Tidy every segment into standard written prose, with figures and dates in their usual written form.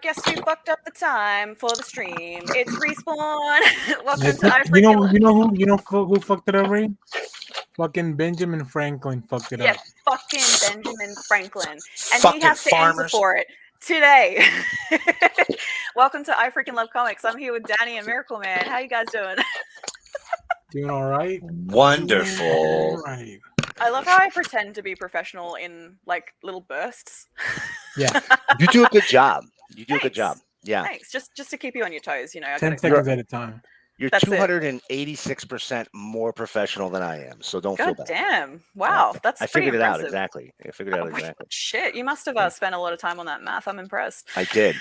guess we fucked up the time for the stream. It's Respawn. Welcome to You know, who fucked it up, Ray? Fucking Benjamin Franklin fucked it Yeah, up. fucking Benjamin Franklin. And he Fucking has to answer farmers. for it today. Welcome to I Freaking Love Comics. I'm here with Danny and Miracle Man. How you guys doing? Doing all right? Wonderful. All right. I love how I pretend to be professional in like little bursts. Yeah. You do a good job. You do a good Thanks. job. Yeah. Thanks. Just to keep you on your toes, you know. I 10 gotta, seconds at a time. You're That's it. 286% more professional than I am, so don't feel God bad. damn. Wow. That's I pretty figured it out impressive. exactly. I figured it out Oh, exactly. shit, you must have spent a lot of time on that math. I'm impressed. I did.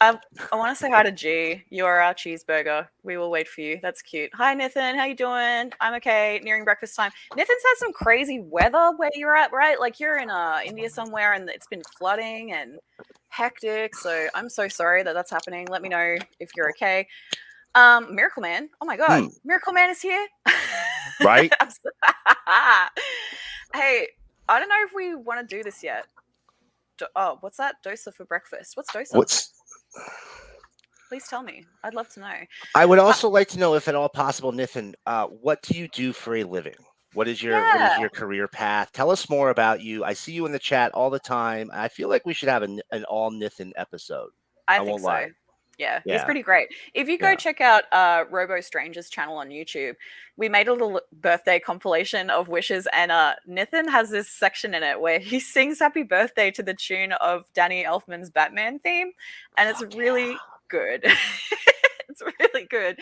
I want to say hi to G. You are our cheeseburger. We will wait for you. That's cute. Hi, Nathan. How you doing? I'm okay. Nearing breakfast time. Nathan's had some crazy weather where you're at, right? Like you're in India somewhere, and it's been flooding and hectic. So I'm so sorry that that's happening. Let me know if you're okay. Miracle Man. Oh my God, Miracle Man is here. Right? Hey, I don't know if we want to do this yet. What's that? Dosa for breakfast. What's Dosa? Please tell me. I'd love to know. I would also like to know, if at all possible, Nathan, what do you do for a living? What is your career path? Tell us more about you. I see you in the chat all the time. I feel like we should have an all Nathan episode. I think so. Lie. Yeah, he's pretty great. If you go check out Robo Stranger's channel on YouTube, we made a little birthday compilation of wishes, and Nathan has this section in it where he sings happy birthday to the tune of Danny Elfman's Batman theme, and it's really good. It's really good.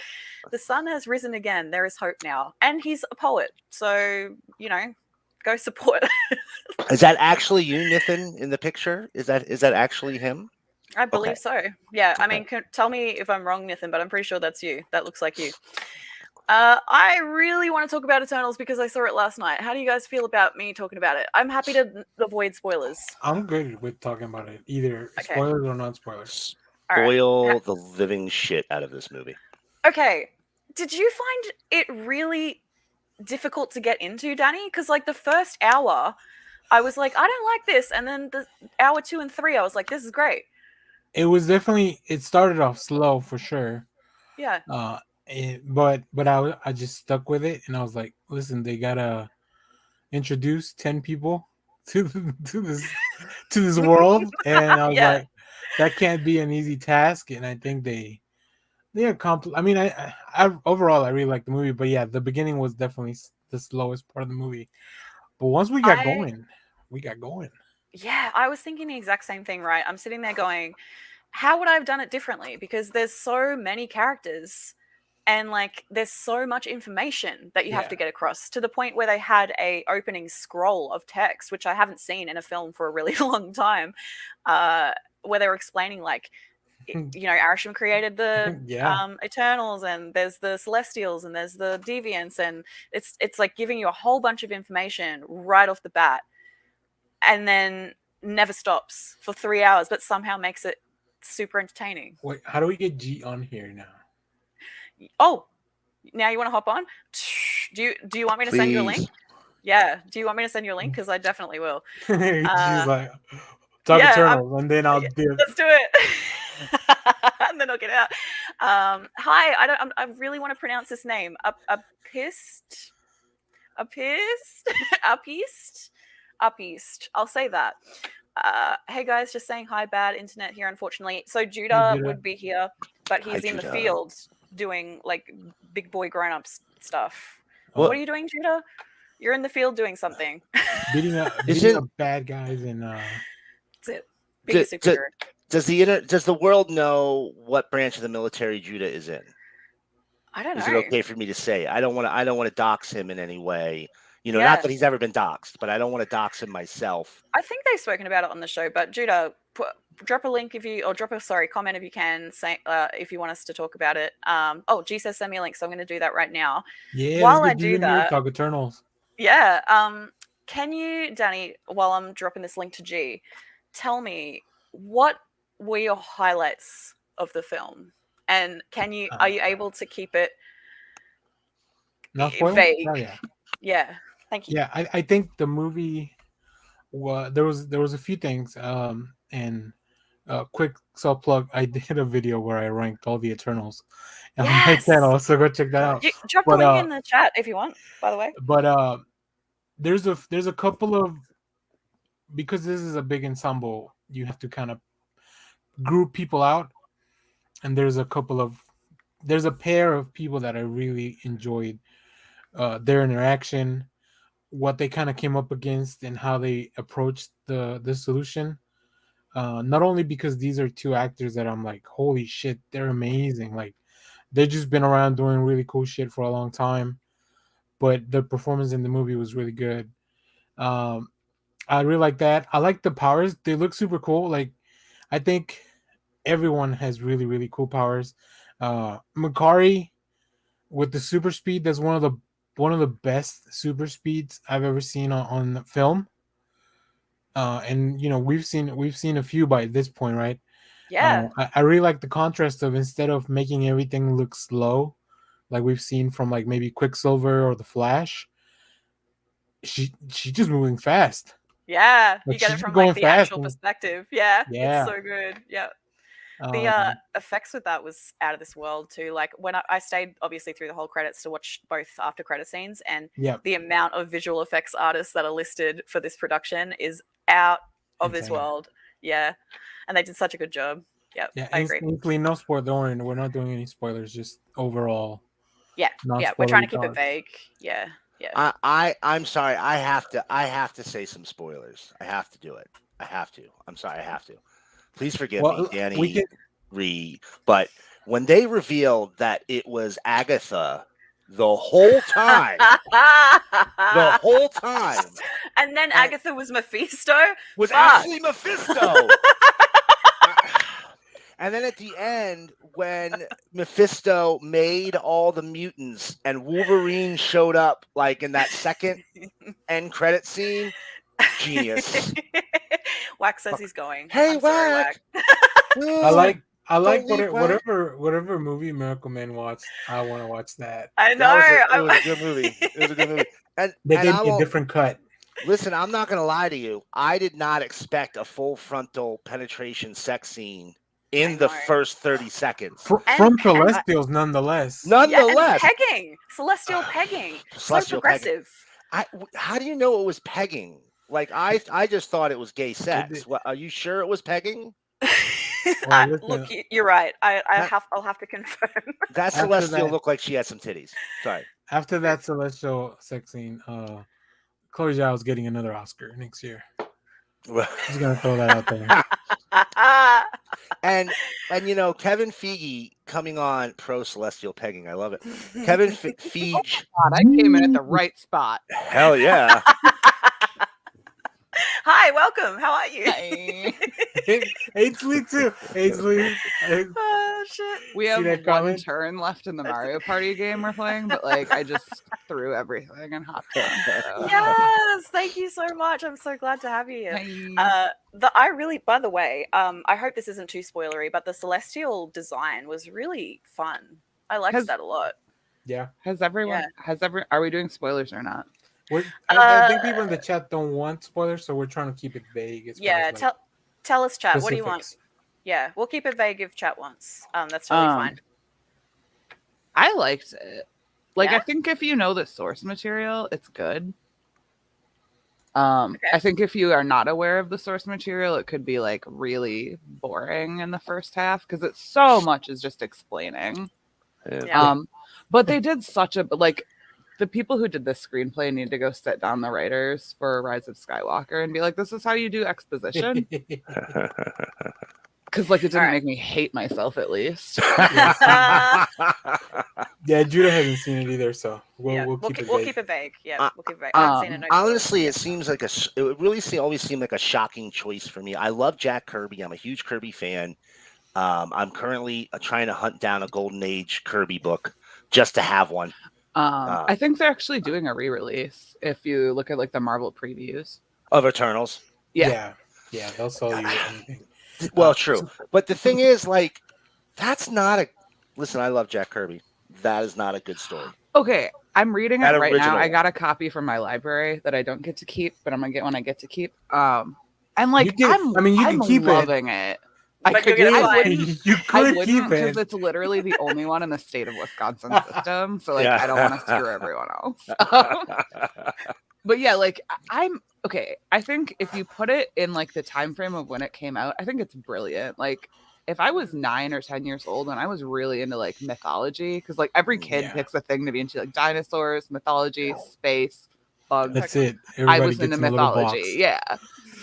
The sun has risen again. There is hope now. And he's a poet. So, you know, go support. Is that actually you, Nathan, in the picture? Is that actually him? I believe so. Yeah. I mean, tell me if I'm wrong, Nathan, but I'm pretty sure that's you. That looks like you. I really want to talk about Eternals because I saw it last night. How do you guys feel about me talking about it? I'm happy to avoid spoilers. I'm good with talking about it, either spoilers or not spoilers. Spoil the living shit out of this movie. Okay. Did you find it really difficult to get into, Danny? Because like the first hour, I was like, I don't like this. And then the hour 2 and 3, I was like, this is great. It was definitely, it started off slow for sure. Yeah. But I just stuck with it, and I was like, listen, they gotta introduce 10 people to this world, and I was like, that can't be an easy task, and I think they accomplished. I mean, I overall I really like the movie, but yeah, the beginning was definitely the slowest part of the movie. But once we got going, we got going. Yeah, I was thinking the exact same thing, right? I'm sitting there going, how would I have done it differently? Because there's so many characters and like there's so much information that you have to get across, to the point where they had a opening scroll of text, which I haven't seen in a film for a really long time, where they were explaining like, you know, Arishem created the Eternals, and there's the Celestials, and there's the Deviants, and it's like giving you a whole bunch of information right off the bat, and then never stops for 3 hours, but somehow makes it super entertaining. Wait, how do we get G on here now? Oh, now you want to hop on? Do you want me to send you a link? Yeah. Do you want me to send you a link? Because I definitely will. She's like, talk Eternals, and then I'll do. Let's do it. And then I'll get out. Hi, I really want to pronounce this name. Upist. I'll say that. Hey guys, just saying hi. Bad internet here, unfortunately. So Judah would be here, but he's in the field doing like big boy grown-ups stuff. What are you doing, Judah? You're in the field doing something. beating up bad guys and that's it. Being a superhero. Does the world know what branch of the military Judah is in? I don't know. Is it okay for me to say? I don't want to dox him in any way. You know, not that he's ever been doxxed, but I don't want to dox him myself. I think they've spoken about it on the show, but Judah, drop a link comment if you can, say if you want us to talk about it. G says send me a link, so I'm going to do that right now. Yeah. While I do that, talk Eternals. Yeah. Can you, Danny, while I'm dropping this link to G, tell me what were your highlights of the film, and are you able to keep it not vague? Oh, yeah. Yeah. Thank you. Yeah, I think the movie there was a few things, and quick self plug. I did a video where I ranked all the Eternals on my Yes. channel, so go check that out. Drop the link in the chat if you want, by the way. But there's a couple of, because this is a big ensemble, you have to kind of group people out, and there's a pair of people that I really enjoyed their interaction, what they kind of came up against, and how they approached the solution. Not only because these are two actors that I'm like, holy shit, they're amazing. Like, they've just been around doing really cool shit for a long time, but the performance in the movie was really good. I really like that. I like the powers. They look super cool. Like, I think everyone has really, really cool powers. Makari with the super speed, that's one of the best super speeds I've ever seen on film. And we've seen a few by this point, right? Yeah. I really like the contrast of, instead of making everything look slow, like we've seen from like maybe Quicksilver or the Flash, she's just moving fast. Yeah, Like, you get it she's from going like the fast actual and- perspective. Yeah, Yeah. it's so good. Yeah. The effects with that was out of this world too. Like, when I stayed obviously through the whole credits to watch both after credit scenes, and yeah, the amount of visual effects artists that are listed for this production is out of this Insane. world. Yeah, and they did such a good job. Yep, yeah. I agree. Instantly, no spoiler. Don't worry, we're not doing any spoilers. Just overall. Yeah, we're trying to keep it vague. Yeah. I'm sorry. I have to say some spoilers. I have to do it. I have to. I'm sorry. I have to. Please forgive me, Danny Ree. But when they revealed that it was Agatha the whole time, and then Agatha was Mephisto. Was actually Mephisto. And then at the end, when Mephisto made all the mutants and Wolverine showed up, like in that second end credit scene, genius. Wax says he's going. Hey, Wax. I like whatever movie Miracle Man watched. I want to watch that. I know. It was a good movie. It was a good movie. And they gave me a different cut. Listen, I'm not gonna lie to you. I did not expect a full frontal penetration sex scene in the first 30 seconds. From Celestials, nonetheless. Yeah, pegging. Celestial pegging. Celestial so progressive. How do you know it was pegging? Like, I just thought it was gay sex. What, are you sure it was pegging? Look, you're right. I'll have to confirm. That Celestial looked like she had some titties. Sorry. After that Celestial sex scene, Chloe Zhao's getting another Oscar next year. Just gonna throw that out there. and Kevin Feige coming on pro Celestial pegging. I love it. Kevin Feige. God, I came in at the right spot. Hell yeah. Hi, welcome. How are you? Ainsley too. Ainsley. Oh shit. We have one turn left in the Mario Party game we're playing, but like I just threw everything and hopped in. So. Yes, thank you so much. I'm so glad to have you here. By the way, I hope this isn't too spoilery, but the Celestial design was really fun. I liked that a lot. Yeah. Are we doing spoilers or not? I think people in the chat don't want spoilers, so we're trying to keep it vague. Tell us, chat. Specifics. What do you want? Yeah, we'll keep it vague if chat wants. That's totally fine. I liked it. Like, I think if you know the source material, it's good. I think if you are not aware of the source material, it could be like really boring in the first half because it's so much is just explaining. Yeah. But they did such a the people who did this screenplay need to go sit down the writers for Rise of Skywalker and be like, this is how you do exposition. Because it didn't make me hate myself, at least. Yeah, Judah hasn't seen it either, so we'll keep it vague. Yeah, we'll keep it vague. I haven't seen it. Honestly, it seems like it really always seemed like a shocking choice for me. I love Jack Kirby. I'm a huge Kirby fan. I'm currently trying to hunt down a Golden Age Kirby book just to have one. I think they're actually doing a re-release if you look at the Marvel previews of Eternals. Yeah, they'll sell you anything. Well, true, but the thing is, that's not a. Listen, I love Jack Kirby. That is not a good story. Okay, I'm reading it right now. I one. got a copy from my library that I don't get to keep, but I'm gonna get when I get to keep. And I'm can keep loving it. But you're gonna find- You I could wouldn't keep because it. it's literally the only one in the state of Wisconsin system. So like, Yeah. I don't want to screw everyone else. But yeah, like I'm okay. I think if you put it in like the time frame of when it came out, I think it's brilliant. Like if I was 9 or 10 years old and I was really into like mythology, because like every kid Yeah. picks a thing to be into, like dinosaurs, mythology, space, bugs. That's it. I Everybody was into gets in a little box. mythology, yeah.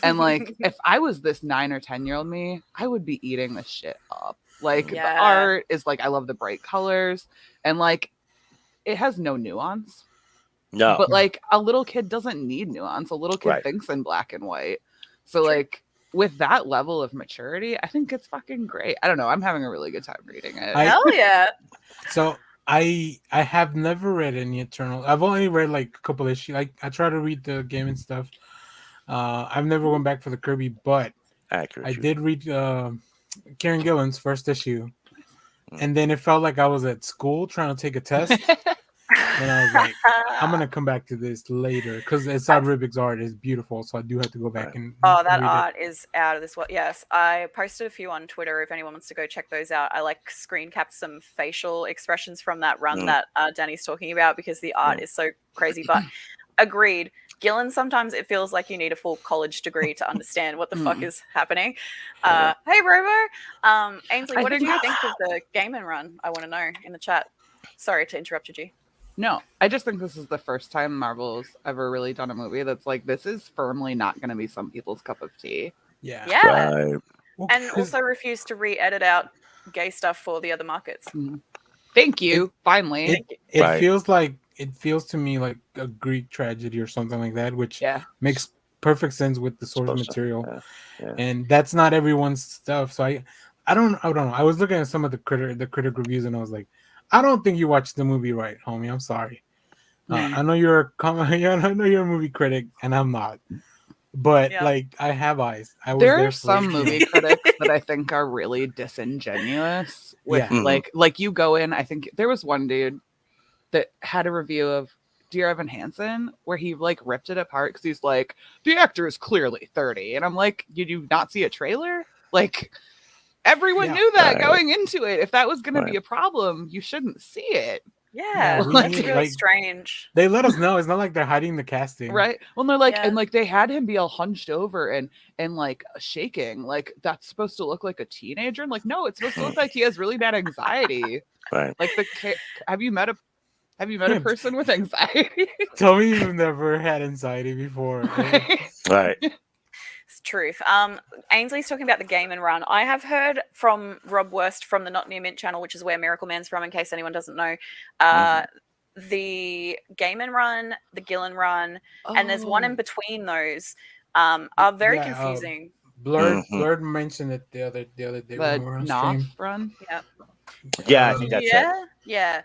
And like if I was this 9 or 10-year-old me, I would be eating the shit up. Like the Yeah. art is like I love the bright colors and like it has no nuance. No. But like a little kid doesn't need nuance. A little kid Right. thinks in black and white. So True. like with that level of maturity, I think it's fucking great. I don't know. I'm having a really good time reading it. Hell yeah. So I have never read any Eternal. I've only read like a couple issues. Like I try to read the game and stuff. I've never went back for the Kirby, but Accurate. I did read Karen Gillan's first issue, Mm. and then it felt like I was at school trying to take a test. And I was like, I'm gonna come back to this later because Esad Ribic's art is beautiful, so I do have to go back Right. and Oh, that read art is out of this world. Yes, I posted a few on Twitter. If anyone wants to go check those out, I like screen capped some facial expressions from that run Mm. that Danny's talking about because the art is so crazy. But agreed, Gillen. Sometimes it feels like you need a full college degree to understand what the fuck is happening. Hey, Robo. Ainsley, I what did think- you think of the Game and Run? I want to know in the chat. Sorry to interrupt you, G. No, I just think this is the first time Marvel's ever really done a movie that's like this is firmly not going to be some people's cup of tea. Yeah. Yeah, Right. Well, and 'cause also refuse to re-edit out gay stuff for the other markets. Thank you. Finally. it Right. feels to me like a Greek tragedy or something like that, which Yeah. makes perfect sense with the source Supposed to, material. yeah. And that's not everyone's stuff. So I don't know. I was looking at some of the critic reviews and I was like, I don't think you watched the movie right, homie. I'm sorry. I know you're I know you're a movie critic, and I'm not. But Yeah. like, I have eyes. I was There there are for some it. movie critics that I think are really disingenuous with Yeah. like you go in. I think there was one dude that had a review of Dear Evan Hansen where he like ripped it apart because he's like, the actor is clearly 30. And I'm like, did you not see a trailer? Like everyone Yeah. knew that Right. going into it. If that was gonna be Right. a problem, you shouldn't see it. Yeah, we that's need, really like- strange. They let us know. It's not like they're hiding the casting. Right. Well, they're like, Yeah. and like they had him be all hunched over and like shaking. Like that's supposed to look like a teenager. And like, no, it's supposed to look like he has really bad anxiety. Right. Like have you met a Yeah. person with anxiety? Tell me you've never had anxiety before. Right. It's truth. Ainsley's talking about the Game and Run. I have heard from Rob Wurst from the Not Near Mint channel, which is where Miracle Man's from, in case anyone doesn't know. The Game and Run, the Gillen Run, and there's one in between those are very Yeah, confusing. Blurred mentioned it the other day the when we were on Knopf stream. run. Yeah, I think that's it. Yeah.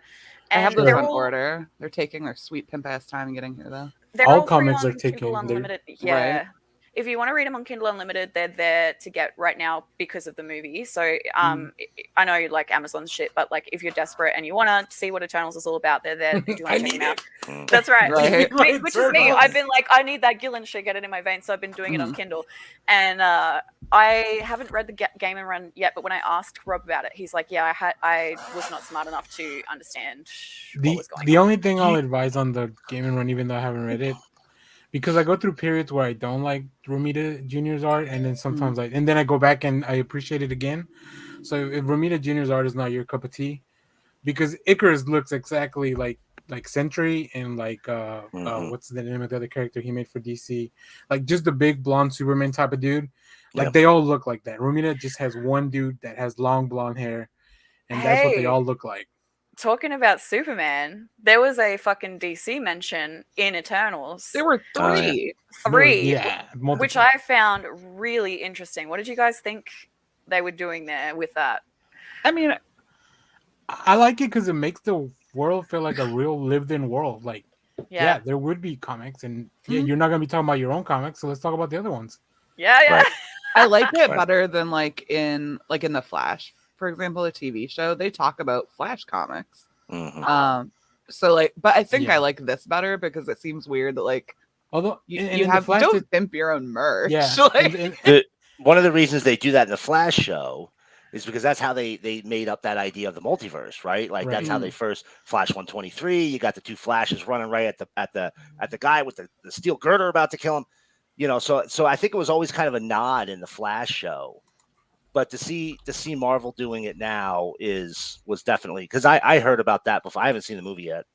I have And those they're on all- order. They're taking their sweet pimp ass time getting here though. They're All all free comics on are taking Kindle their- Unlimited. Yeah. If you want to read them on Kindle Unlimited, they're there to get right now because of the movie. So I know like Amazon's shit, but like if you're desperate and you want to see what Eternals is all about, they're there if you want to check them out. Mm. That's right. Right. Which is me. I've been like, I need that Gillen shit, get it in my veins. So I've been doing it on Kindle. And I haven't read the Game and Run yet, but when I asked Rob about it, he's like, yeah, I was not smart enough to understand what was going The on. only thing I'll advise on the Game and Run, even though I haven't read it, because I go through periods where I don't like Romita Jr.'s art, and then sometimes and then I go back and I appreciate it again. So if Romita Jr.'s art is not your cup of tea, because Icarus looks exactly like Sentry and like what's the name of the other character he made for DC, like just the big blonde Superman type of dude. Like they all look like that. Romita just has one dude that has long blonde hair, and that's what they Hey. all look like. Talking about Superman, there was a fucking DC mention in Eternals. There were Oh, yeah. three. Three, Yeah, multiple. which I found really interesting. What did you guys think they were doing there with that? I mean, I like it because it makes the world feel like a real lived-in world. Like, yeah, there would be comics, and you're not gonna be talking about your own comics, so let's talk about the other ones. Yeah. Right. I like it Right. better than like in the Flash, for example, a TV show. They talk about Flash comics. Mhm. So like, but I think Yeah. I like this better because it seems weird that like Although you in the have Flash, don't pimp your own merch. yeah, Like, and one of the reasons they do that in the Flash show is because that's how they made up that idea of the multiverse, right? Like that's how they first Flash 123. You got the two Flashes running right at the guy with the steel girder about to kill him. You know, so I think it was always kind of a nod in the Flash show. But to see Marvel doing it now was definitely, because I heard about that before. I haven't seen the movie yet.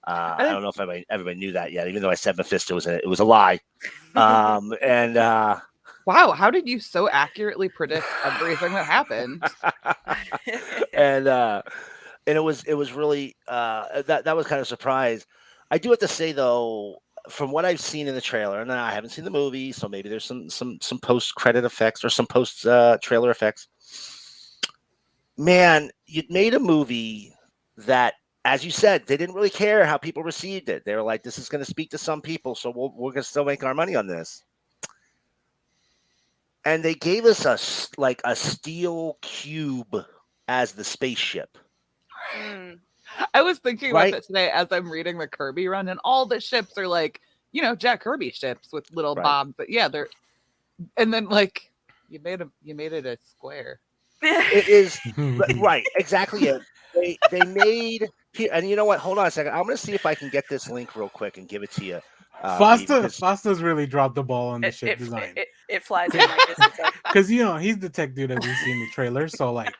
I don't know if everybody knew that yet, even though I said Mephisto it was a lie. And wow, how did you so accurately predict everything that happened? and it was really that was kind of a surprise. I do have to say though, from what I've seen in the trailer, and I haven't seen the movie, so maybe there's some post credit effects or some post trailer effects. Man, you made a movie that, as you said, they didn't really care how people received it. They were like, "This is going to speak to some people, so we're going to still make our money on this." And they gave us a steel cube as the spaceship. I was thinking about that today as I'm reading the Kirby run, and all the ships are like, you know, Jack Kirby ships with little bobs. But yeah, they're, and then like you made it a square. It is right, exactly. They made, and you know what? Hold on a second. I'm going to see if I can get this link real quick and give it to you. Foster's really dropped the ball on the ship design. It flies in like this. Because you know he's the tech dude that we see in the trailer. So like.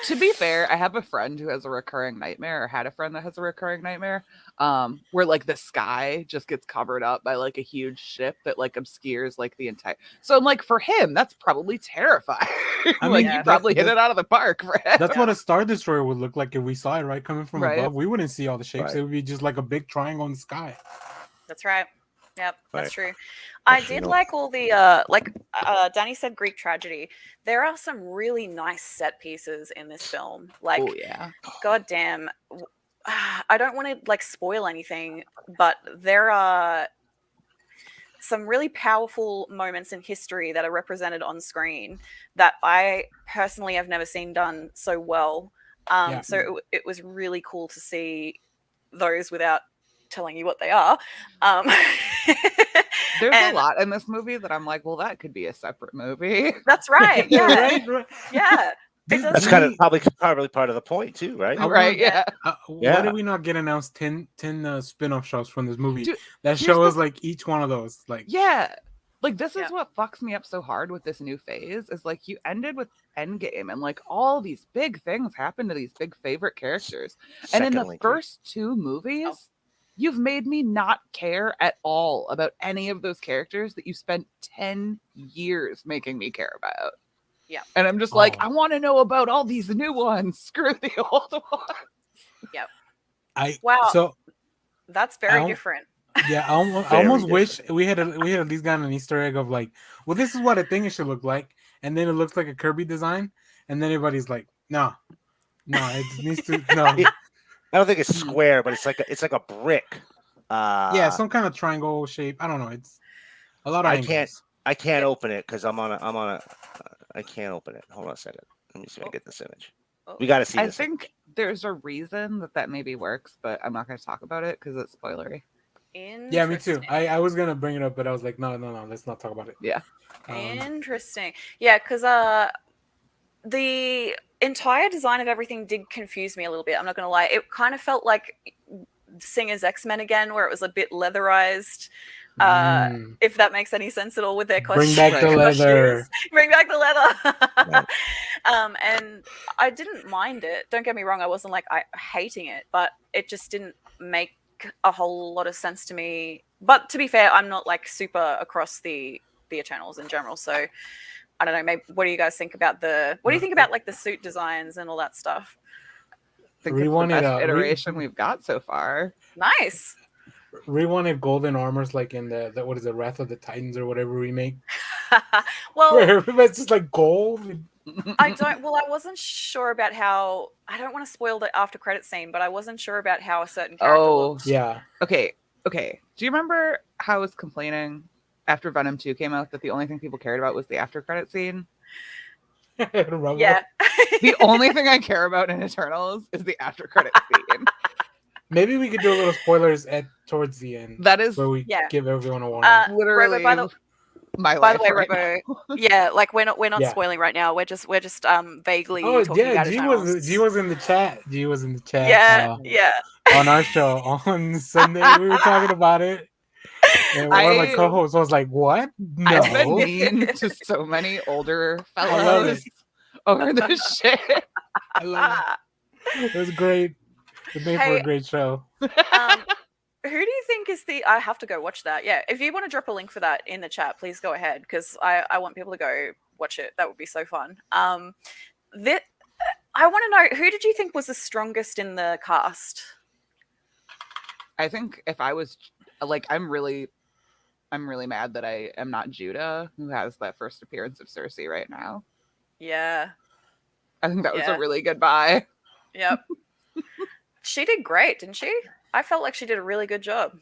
To be fair, I have a friend who has a recurring nightmare, or had a friend that has a recurring nightmare, where like the sky just gets covered up by like a huge ship that like obscures like the entire. So I'm like, for him, that's probably terrifying. I mean, you probably hit it out of the park for him. That's what a Star Destroyer would look like if we saw it right coming from above. We wouldn't see all the shapes. It would be just like a big triangle in the sky. That's right. Yep, that's true. I did like all the Danny said Greek tragedy. There are some really nice set pieces in this film. Like, goddamn, I don't want to like spoil anything, but there are some really powerful moments in history that are represented on screen that I personally have never seen done so well. So it was really cool to see those without telling you what they are. There's a lot in this movie that I'm like, well, that could be a separate movie. That's right. Yeah. Right. Yeah. That's kind of probably part of the point too, right? Right. Yeah. Why did we not get announced 10 spin-off shows from this movie? Dude, that show us like each one of those. Like, yeah. Like, this is what fucks me up so hard with this new phase is like you ended with Endgame and like all these big things happen to these big favorite characters. And in the first two movies, you've made me not care at all about any of those characters that you spent 10 years making me care about. Yeah. And I'm just like, I want to know about all these new ones. Screw the old ones. Yep. So that's very different. Yeah, I almost wish we had at least gotten an Easter egg of like, well, this is what I think it should look like, and then it looks like a Kirby design, and then everybody's like, no, it needs to no. I don't think it's square, but it's like a brick. Some kind of triangle shape. I don't know. It's a lot of angles. I can't open it because I'm on a. I can't open it. Hold on a second. Let me see if I can get this image. We got to see. I think there's a reason that maybe works, but I'm not going to talk about it because it's spoilery. Yeah, me too. I was gonna bring it up, but I was like, no, let's not talk about it. Yeah. Interesting. Yeah, because the entire design of everything did confuse me a little bit. I'm not gonna lie. It kind of felt like Singer's X-Men again, where it was a bit leatherized. If that makes any sense at all with their costumes. Bring back the leather. Bring back the leather. And I didn't mind it. Don't get me wrong. I wasn't like hating it, but it just didn't make a whole lot of sense to me. But to be fair, I'm not like super across the Eternals in general, so I don't know. Maybe what do you guys think about what do you think about like the suit designs and all that stuff? I think it's the best iteration we've got so far. Nice. We wanted golden armors like in the what is it, Wrath of the Titans or whatever remake. Well, where everybody's just like gold. I wasn't sure about how. I don't want to spoil the after credit scene, but I wasn't sure about how a certain character looks. Yeah. Okay. Do you remember how I was complaining after Venom 2 came out that the only thing people cared about was the after credit scene? Yeah. The only thing I care about in Eternals is the after credit scene. Maybe we could do a little spoilers towards the end. That is where we give everyone a warning. Literally. My By the life way, right Robo, yeah, like we're not Yeah. spoiling right now. We're just vaguely Oh talking yeah, about it. G was in the chat. G was in the chat. Yeah, yeah. On our show on Sunday, we were talking about it, and one of my I- co-hosts was like, "What? No." I've been mean to so many older I love fellows it. over this shit. I love it. It was great. It made for Hey, a great show. Who do you think is the? I have to go watch that. Yeah, if you want to drop a link for that in the chat, please go ahead because I want people to go watch it. That would be so fun. That I want to know, who did you think was the strongest in the cast? I think if I was like, I'm really mad that I am not Judah, who has that first appearance of Cersei right now. Yeah. I think that was Yeah. a really good buy. Yep. She did great, didn't she? I felt like she did a really good job.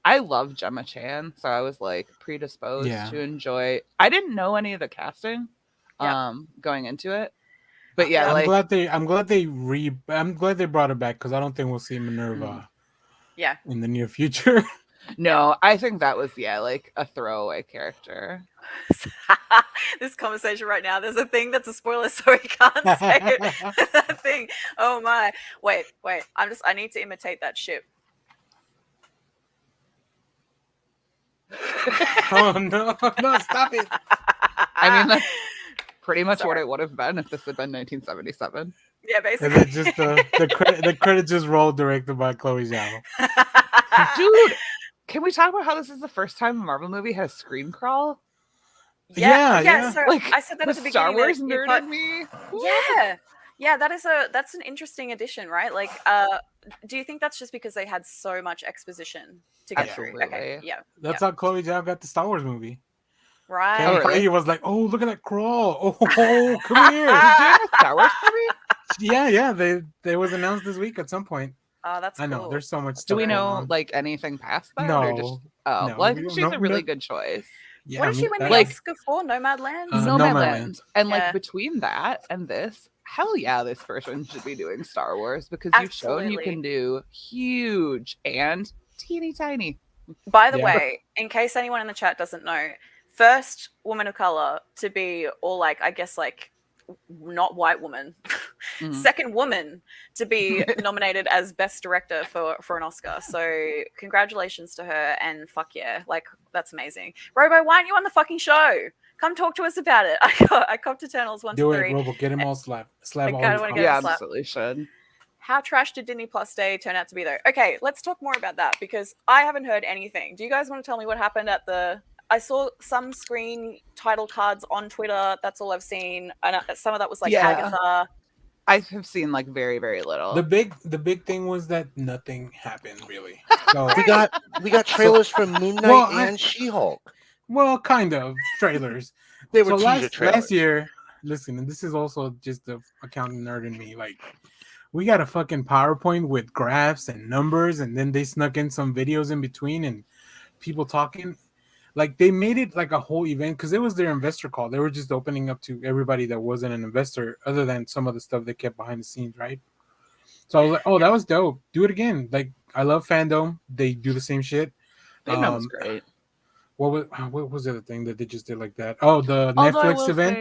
I love Gemma Chan, so I was like predisposed Yeah. to enjoy. I didn't know any of the casting going into it. But yeah, I'm glad they brought it back because I don't think we'll see Minerva Yeah. in the near future. No, I think that was like a throwaway character. This conversation right now, there's a thing that's a spoiler, so we can't say it. That thing. Oh my. Wait. I need to imitate that ship. Oh no, stop it. I mean, that's pretty much what Sorry. it would have been if this had been 1977. Yeah, And basically. then just the credit just rolled directed by Chloe Zhao. Dude, can we talk about how this is the first time a Marvel movie has screen crawl? Yeah. So Like, I said that the at the beginning. Star Wars that you nerd put- in me. Yeah, that's an interesting addition, right? Like, do you think that's just because they had so much exposition to get through? Okay, Absolutely. yeah, That's how Chloe Zhao got the Star Wars movie. right. Kevin really? Feige was like, "Oh, look at that crawl! Oh, come here!" She's doing a Star Wars movie? Yeah. They was announced this week at some point. Oh, that's I know. cool. There's so much. Do Stuff we going know on. like anything past that? No. Or just, No, well, I we think don't she's know. a really No. good choice. Yeah, What did she win the like- Oscar for? Nomadland? Nomadland. And like Yeah. between that and this, hell yeah, this person should be doing Star Wars because you've shown you Absolutely. can do huge and teeny tiny. By the Yeah. way, in case anyone in the chat doesn't know, first woman of color to be, or like, I guess like not white woman, Mhm. second woman to be nominated as best director for an Oscar. So congratulations to her, and fuck yeah, like that's amazing. Robo, why aren't you on the fucking show? Come talk to us about it. I copped Eternals 1 Do to it, 3. Robo. Get him all slap I all kinda his wanna comments. get Yeah, a slap. absolutely should. How trash did Disney Plus Day turn out to be though? Okay, let's talk more about that because I haven't heard anything. Do you guys want to tell me what happened at the? I saw some screen title cards on Twitter. That's all I've seen, and some of that was like Yeah. Agatha. I have seen like very, very little. The big thing was that nothing happened really. So, We got trailers from Moon Knight Well, and She-Hulk. well, kind of trailers. They were So teaser trailers. last year, listen, and this is also just the accounting nerd in me. Like, we got a fucking PowerPoint with graphs and numbers, and then they snuck in some videos in between and people talking. Like, they made it like a whole event because it was their investor call. They were just opening up to everybody that wasn't an investor, other than some of the stuff they kept behind the scenes, right? So I was like, oh, that was dope. Do it again. Like, I love Fandom. They do the same shit. Fandom's great. What was the other thing that they just did like that? Oh, the Although I Netflix will event.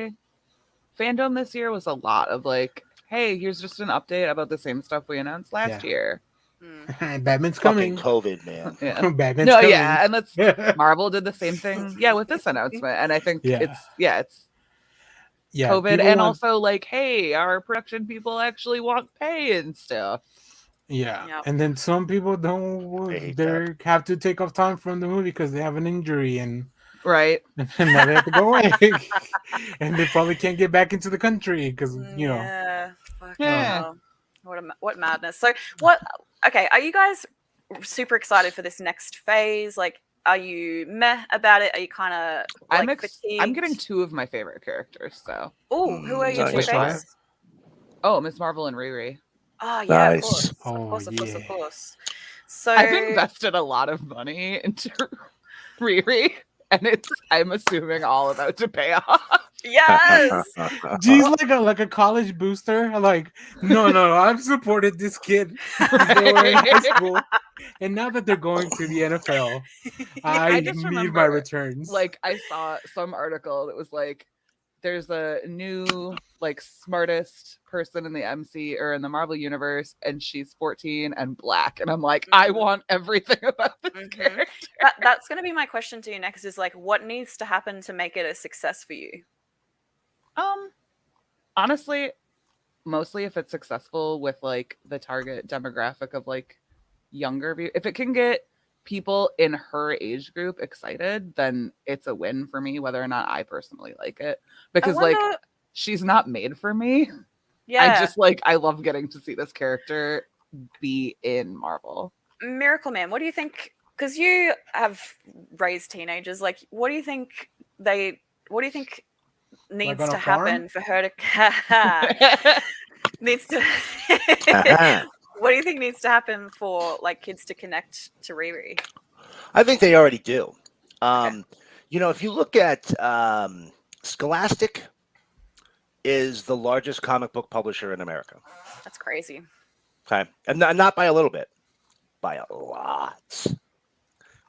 say, Fandom this year was a lot of like, hey, here's just an update about the same stuff we announced last year. Mm. Batman's Fucking coming. COVID, man. Yeah. Batman's No, coming. yeah, and that's Marvel did the same thing. Yeah, with this announcement, and I think Yeah. it's Yeah, COVID, people and want- also like, hey, our production people actually want pay and stuff. yeah. Yep. And then some people I don't. hate They have to take off time from the movie because they have an injury and Right. now they have to go away, and they probably can't get back into the country because you know. Yeah. Fuck Yeah. hell. What madness. So what? Okay, are you guys super excited for this next phase? Like, are you meh about it? Are you kind of I'm like fatigued? I'm getting two of my favorite characters. So, Oh, who are your two Which one? favorites? oh, Miss Marvel and Riri. Oh yeah, Nice. of course, Oh, of course, of course, of yeah. course. So I've invested a lot of money into Riri, and I'm assuming all about to pay off. Yes. G's like a college booster. Like, no, I've supported this kid since they were in high school, and now that they're going to the NFL, I just need my remember, returns. Like, I saw some article that was like, there's a new like smartest person in the MC or in the Marvel universe, and she's 14 and black, and I'm like, I want everything about this character. That's going to be my question to you next. Is like, what needs to happen to make it a success for you? Honestly, mostly if it's successful with like the target demographic of like younger view, if it can get people in her age group excited, then it's a win for me, whether or not I personally like it. Because like she's not made for me. Yeah. I just like I love getting to see this character be in Marvel. Miracle Man, what do you think? Because you have raised teenagers, like what do you think needs Like on to a farm? happen for her to needs to what do you think needs to happen for like kids to connect to Riri? I think they already do. You know, if you look at Scholastic is the largest comic book publisher in America. That's crazy. Okay. And not by a little bit, by a lot.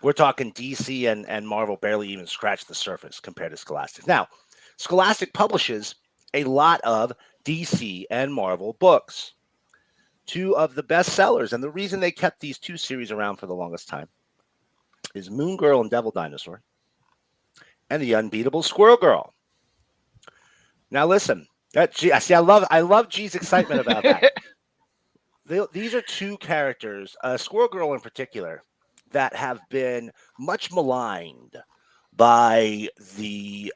We're talking DC and Marvel barely even scratch the surface compared to Scholastic. Now, Scholastic publishes a lot of DC and Marvel books. Two of the best sellers, and the reason they kept these two series around for the longest time is Moon Girl and Devil Dinosaur and The Unbeatable Squirrel Girl. Now listen, I love G's excitement about that. These are two characters, Squirrel Girl in particular, that have been much maligned by the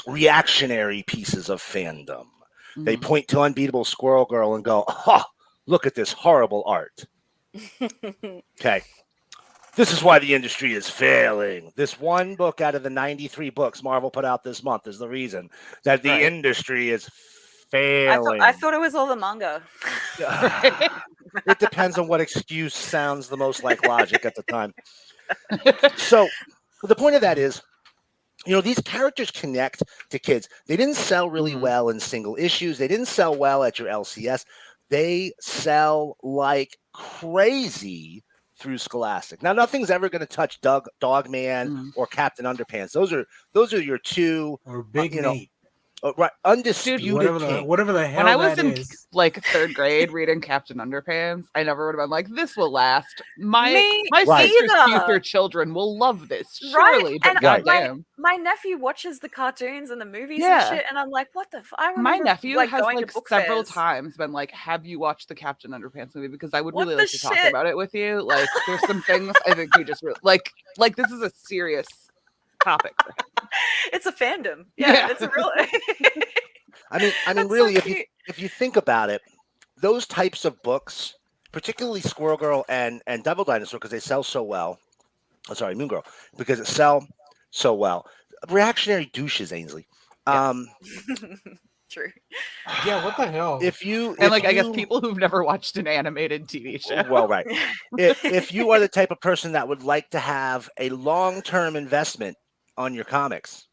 reactionary pieces of fandom. Mm-hmm. They point to Unbeatable Squirrel Girl and go, "Oh, look at this horrible art." Okay. This is why the industry is failing. This one book out of the 93 books Marvel put out this month is the reason that the industry is failing. I thought it was all the manga. It depends on what excuse sounds the most like logic at the time. So the point of that is, you know, these characters connect to kids. They didn't sell really well in single issues. They didn't sell well at your LCS. They sell like crazy through Scholastic. Now, nothing's ever going to touch Dogman or Captain Underpants. Those are your two, or Big Nate. Right, undisputed whatever the hell. When I was in is. like third grade reading Captain Underpants, I never would have been like, "This will last. My sister's future children will love this, surely." But goddamn, my nephew watches the cartoons and the movies and shit, and I'm like, "What the?" My nephew has like several times been like, "Have you watched the Captain Underpants movie?" Because I would really like to talk about it with you. Like, there's some things I think we just really like this is a serious topic for him. It's a fandom. Yeah. It's a real I mean really, so if you think about it, those types of books, particularly Squirrel Girl and Devil Dinosaur, because they sell so well. Oh, sorry, Moon Girl, because it sell so well. Reactionary douches, Ainsley. True. Yeah, what the hell? I guess people who've never watched an animated TV show. Well, right. if you are the type of person that would like to have a long-term investment on your comics,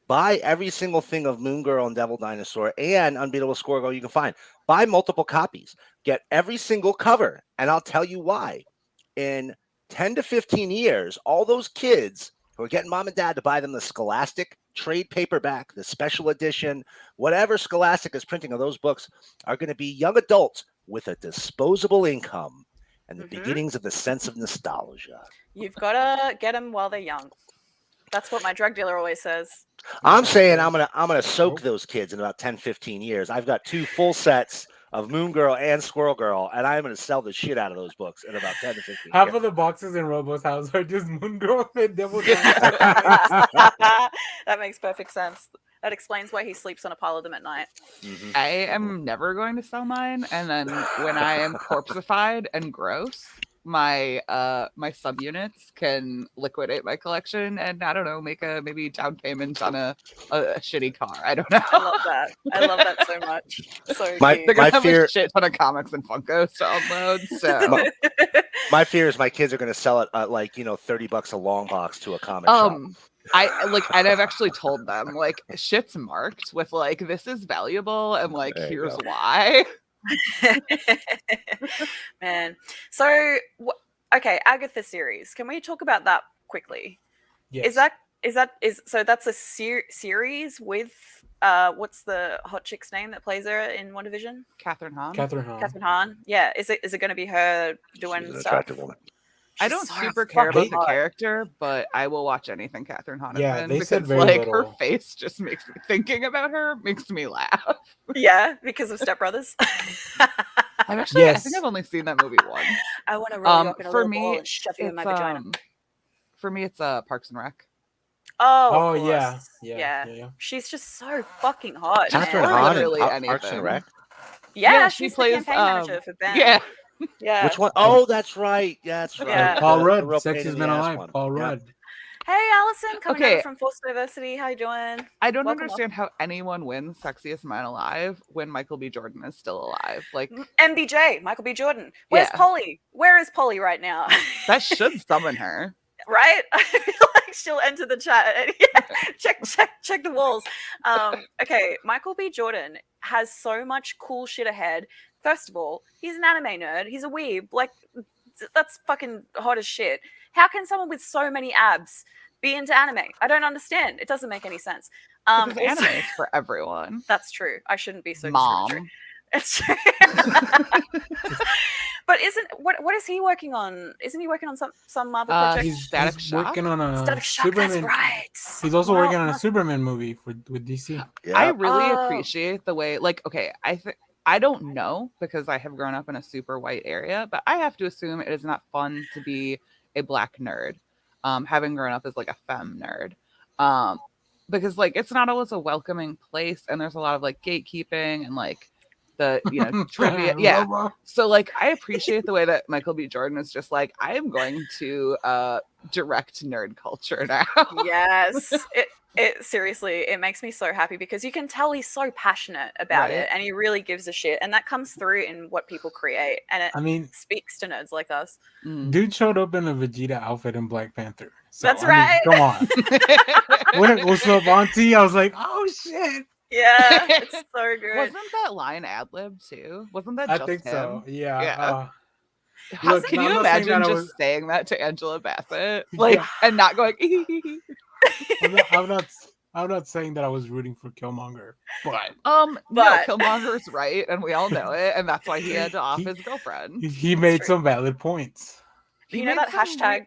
buy every single thing of Moon Girl and Devil Dinosaur and Unbeatable Squirrel Girl you can find. Buy multiple copies. Get every single cover, and I'll tell you why. In 10 to 15 years, all those kids who are getting mom and dad to buy them the Scholastic trade paperback, the special edition, whatever Scholastic is printing of those books, are going to be young adults with a disposable income and the beginnings of the sense of nostalgia. You've got to get them while they're young. That's what my drug dealer always says. I'm saying I'm gonna soak those kids in about 10, 15 years. I've got 2 full sets of Moon Girl and Squirrel Girl, and I'm gonna sell the shit out of those books in about 10 to 15 years. Half of the boxes in Robo's house are just Moon Girl and Devil Dinosaur. That makes perfect sense. That explains why he sleeps on a pile of them at night. I am never going to sell mine, and then when I am corpseified and gross, my my subunits can liquidate my collection and I don't know, make a maybe down payment on a shitty car. I don't know. I love that. I love that so much. So My- cute. They're gonna My have fear- a shit ton of comics and Funkos to upload. So My fear is my kids are going to sell it at like $30 a long box to a comic shop. and I've actually told them like shit's marked with like this is valuable and like There you here's go. why. Man. So okay, Agatha series. Can we talk about that quickly? Yes. So that's a series with what's the hot chick's name that plays her in WandaVision? Catherine Hahn. Catherine Hahn? Catherine Hahn. Yeah. Is it going to be her doing She's an stuff? attractive woman. I She's don't so super care about fucking the hot. character, but I will watch anything Catherine Hahn is Yeah, in they because said very like her little. face just makes me thinking about her makes me laugh. Yeah, because of Step Brothers. I've actually I think Yes. I've only seen that movie once. I want to roll you up in a for little me, ball and shove you in my It's vagina. for me it's Parks and Rec. Oh, of yeah. course. Yeah. She's just so fucking hot. Catherine man. Or Hahn literally and Parks and anything. Rec. Yeah, Yeah, she she's plays, the campaign manager for Ben. Yeah. Yeah. Which one? Oh, that's right. Yeah, that's right. Yeah. Paul The Rudd, real pain Sexiest in the Man ass Alive. one. Paul Yeah. Rudd. Hey, Allison, coming Okay. over from Forced Diversity. How you doing? I don't Welcome, understand how anyone wins Sexiest Man Alive when Michael B. Jordan is still alive. Like MBJ, Michael B. Jordan. Where's Yeah. Polly? Where is Polly right now? that should summon her. Right? I feel like she'll enter the chat. And check the walls. Okay, Michael B. Jordan has so much cool shit ahead. First of all, he's an anime nerd. He's a weeb. Like, that's fucking hot as shit. How can someone with so many abs be into anime? I don't understand. It doesn't make any sense. Because Also- anime is for everyone. that's true. I shouldn't be so discriminatory. Mom. It's true. But what is he working on? Isn't he working on some Marvel project? He's Static Shock? working on a Static Shock, that's Superman. right. He's also Wow, working on a must- Superman movie with DC. I Yeah. really Oh. appreciate the way, like, okay, I don't know because I have grown up in a super white area, but I have to assume it is not fun to be a black nerd, having grown up as like a femme nerd, because like it's not always a welcoming place, and there's a lot of like gatekeeping and like the trivia, yeah. So like I appreciate the way that Michael B. Jordan is just like I am going to direct nerd culture now. Yes. It seriously, it makes me so happy because you can tell he's so passionate about Right. it and he really gives a shit. And that comes through in what people create. And it I mean, speaks to nerds like us. Mm. dude showed up in a Vegeta outfit in Black Panther. So, That's I mean, right. come on. What's up, Auntie? I was like, oh shit. Yeah, it's so good. Wasn't that line ad lib too? Wasn't that I just think him? so. Yeah. Yeah. Look, Can I'm you not saying imagine that I just was- saying that to Angela Bassett, like, Yeah. and not going? I'm not saying that I was rooting for Killmonger, but But- No, Killmonger's right, and we all know it, and that's why he had to off his girlfriend. he made true. some valid points. He You know made that some hashtag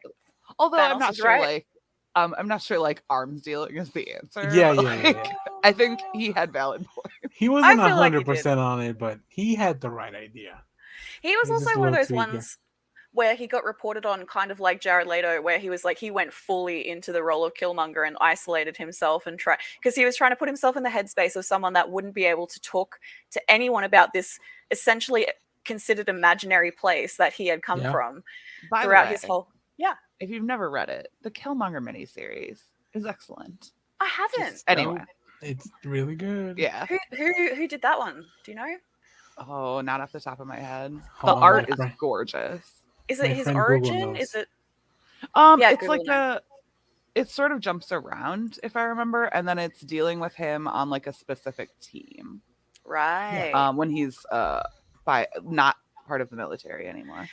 Although I'm Thanos not is sure, right? like, I'm not sure, like, arms dealing is the answer. Yeah, but, yeah, yeah, like, yeah. I think he had valid points. He wasn't feel like he 100% on it, but he had the right idea. He was It's just also a one of little those tweak, yeah. ones where he got reported on kind of like Jared Leto, where he was like, he went fully into the role of Killmonger and isolated himself and try because he was trying to put himself in the headspace of someone that wouldn't be able to talk to anyone about this essentially considered imaginary place that he had come Yeah. from By the throughout his way, whole. Yeah, if you've never read it, the Killmonger miniseries is excellent. I haven't. Just Anyway, don't- it's really good. yeah. Who did that one? Do you know? Oh, not off the top of my head. The Hold on, art my is friend. gorgeous. Is My it his friend Google origin? knows. Is it? Yeah, It's Google like it sort of jumps around, if I remember, and then it's dealing with him on like a specific team. Right. When he's not part of the military anymore.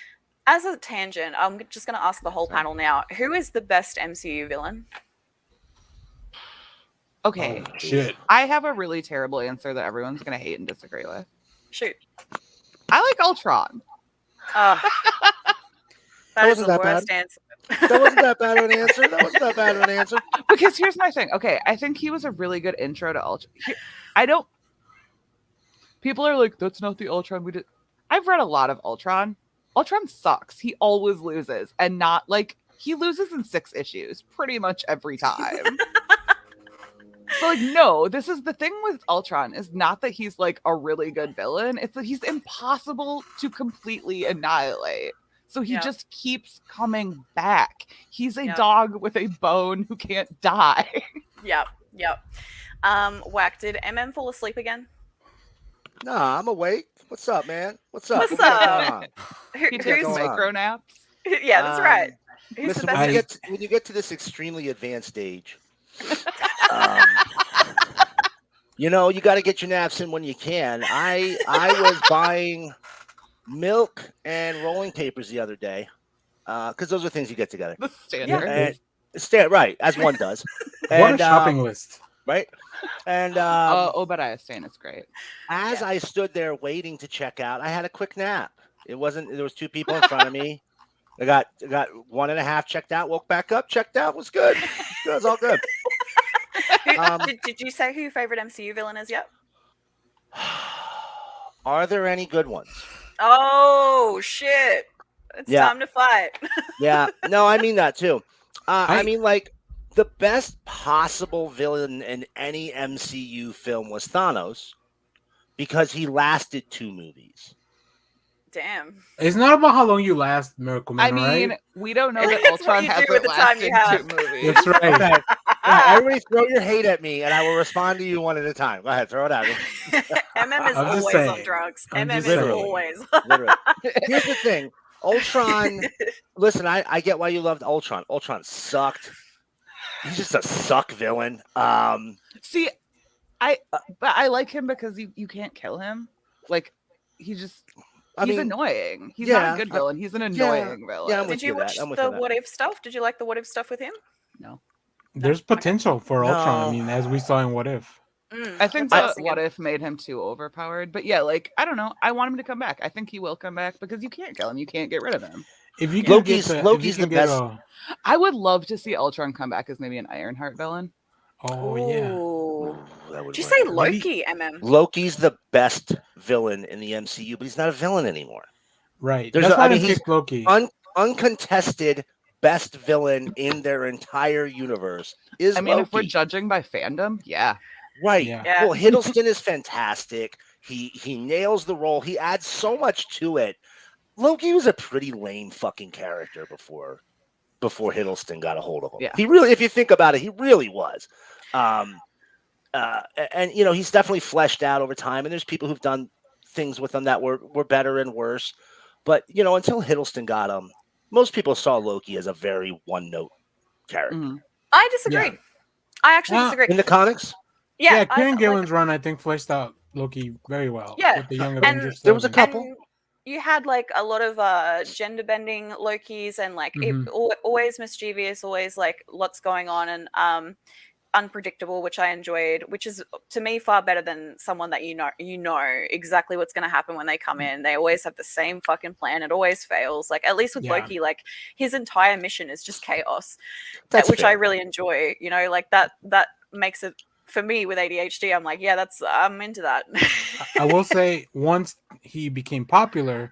As a tangent, I'm just going to ask the whole panel now: who is the best MCU villain? Okay. Oh, shit. I have a really terrible answer that everyone's gonna hate and disagree with. Shoot. I like Ultron. Oh, that is wasn't the that bad. worst answer. That wasn't that bad of an answer. That wasn't that bad of an answer. Because here's my thing. Okay, I think he was a really good intro to Ultron. People are like, that's not the Ultron we did. I've read a lot of Ultron. Ultron sucks. He always loses, and not like he loses in 6 issues pretty much every time. So like, no, this is the thing with Ultron is not that he's like a really good villain. It's that he's impossible to completely annihilate. So he Yeah. just keeps coming back. He's a Yeah. dog with a bone who can't die. Yep. Whack, did fall asleep again? Nah, I'm awake. What's up, man? What's up? What's What we got up? going on? He got takes going on? micro naps. Yeah, that's right. He's Listen, the when best. you get to this extremely advanced stage, you know, you got to get your naps in when you can. I was buying milk and rolling papers the other day because those are things you get together. The standard. And right, as one does. What And, a shopping list. right? And Obadiah Stane is great. as I stood there waiting to check out, I had a quick nap. There was 2 people in front of me. I got 1.5 checked out, woke back up, checked out, was good. It was all good. Did you say who your favorite MCU villain is yet? Are there any good ones? Oh shit! It's time to fight. Yeah, no, I mean that too. I I- mean, like, the best possible villain in any MCU film was Thanos because he lasted 2 movies. Damn. It's not about how long you last, Miracle Man, I mean, right? we don't know that It's what Ultron you do hasn't with the time you lasted have. 2 movies. That's right. Okay. Yeah, everybody throw your hate at me, and I will respond to you one at a time. Go ahead, throw it at me. is I'm just always on saying. drugs. I'm is just saying. always. Literally. Here's the thing. Ultron, listen, I get why you loved Ultron. Ultron sucked. He's just a suck villain. See, but I like him because you can't kill him. Like, he's annoying. He's not a good villain. He's an annoying villain. Yeah, I'm with Did you that. watch I'm with the that. What If stuff? Did you like the What If stuff with him? No. There's potential for Ultron. I No. mean, as we saw in What If. I think that's that what I was What If made him too overpowered. But yeah, like, I don't know. I want him to come back. I think he will come back because you can't kill him. You can't get rid of him. If you can Loki's the best. I would love to see Ultron come back as maybe an Ironheart villain. Oh yeah. Ooh. That would Did you work. say Maybe- Loki, Loki's the best villain in the MCU, but he's not a villain anymore. Right. There's That's a- why I I mean, didn't he's pick Loki. Uncontested best villain in their entire universe is I mean, Loki. if we're judging by fandom, yeah. Right. Yeah. Yeah. Well, Hiddleston is fantastic. He nails the role. He adds so much to it. Loki was a pretty lame fucking character before Hiddleston got a hold of him. Yeah. He really, if you think about it, he really was. And you know, he's definitely fleshed out over time. And there's people who've done things with him that were better and worse. But you know, until Hiddleston got him, most people saw Loki as a very one-note character. Mhm. I disagree. Yeah. I actually Well, disagree. In the comics, Yeah, I Kieran felt Gillen's run, I think, fleshed out Loki very well. Yeah, With the Young and Avengers. there was a stuff. couple. And you had like a lot of gender bending Lokis and like Mhm. always mischievous, always like lots going on and unpredictable, which I enjoyed, which is to me far better than someone that you know exactly what's going to happen when they come in. They always have the same fucking plan. It always fails. Like at least with Yeah. Loki, like his entire mission is just chaos, That's which I fair. really enjoy. You know, like that makes it for me with ADHD. I'm like, yeah, I'm into that. I will say, once he became popular,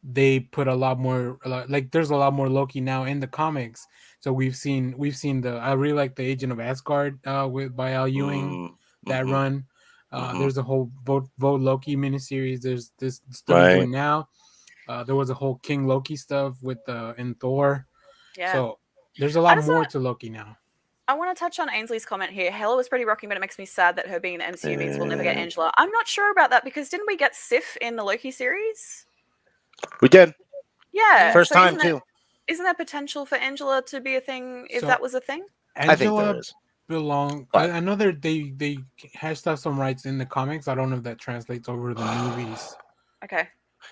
they put a lot more. Like, there's a lot more Loki now in the comics. So we've seen the. I really like the Agent of Asgard by Al Ewing. That Mhm. run. Mhm. There's a whole Vote Loki miniseries. There's this stuff he's Right. doing now. There was a whole King Loki stuff with in Thor. Yeah. So there's a lot just more wanna- to Loki now. I want to touch on Ainsley's comment here. Hela was pretty rocking, but it makes me sad that her being in the MCU means we'll never get Angela. I'm not sure about that because didn't we get Sif in the Loki series? We did. Yeah. First so time isn't too. Isn't there potential for Angela to be a thing if So- that was a thing? I think Angela there is. I know that they hashed out some rights in the comics. I don't know if that translates over to the movies. Okay.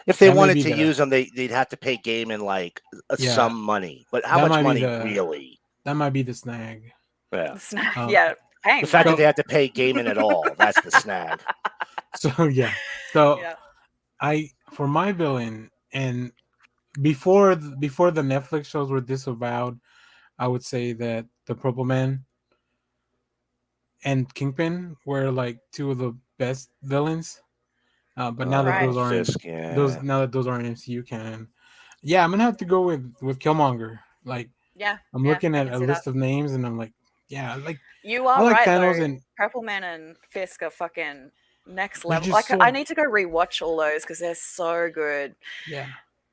If they That may wanted be to the- use them, they'd have to pay Gaiman like Yeah. some money. But how That much might be money the- really? That might be the snag. Yeah. Yeah. Paying. The fact So- that they have to pay Gaiman at all, that's the snag. So yeah. So Yeah. for my villain, and before the Netflix shows were disavowed, I would say that the Purple Man and Kingpin were like two of the best villains. But now that Right. those aren't Fisk, yeah. those aren't MCU canon, yeah, I'm gonna have to go with Killmonger. Like Yeah. I'm yeah, looking I at can a see list that. of names, and I'm like, yeah, like You are I like right Thanos though. and Purple Man and Fisk are fucking next They're level. just Like so- I need to go rewatch all those because they're so good. yeah.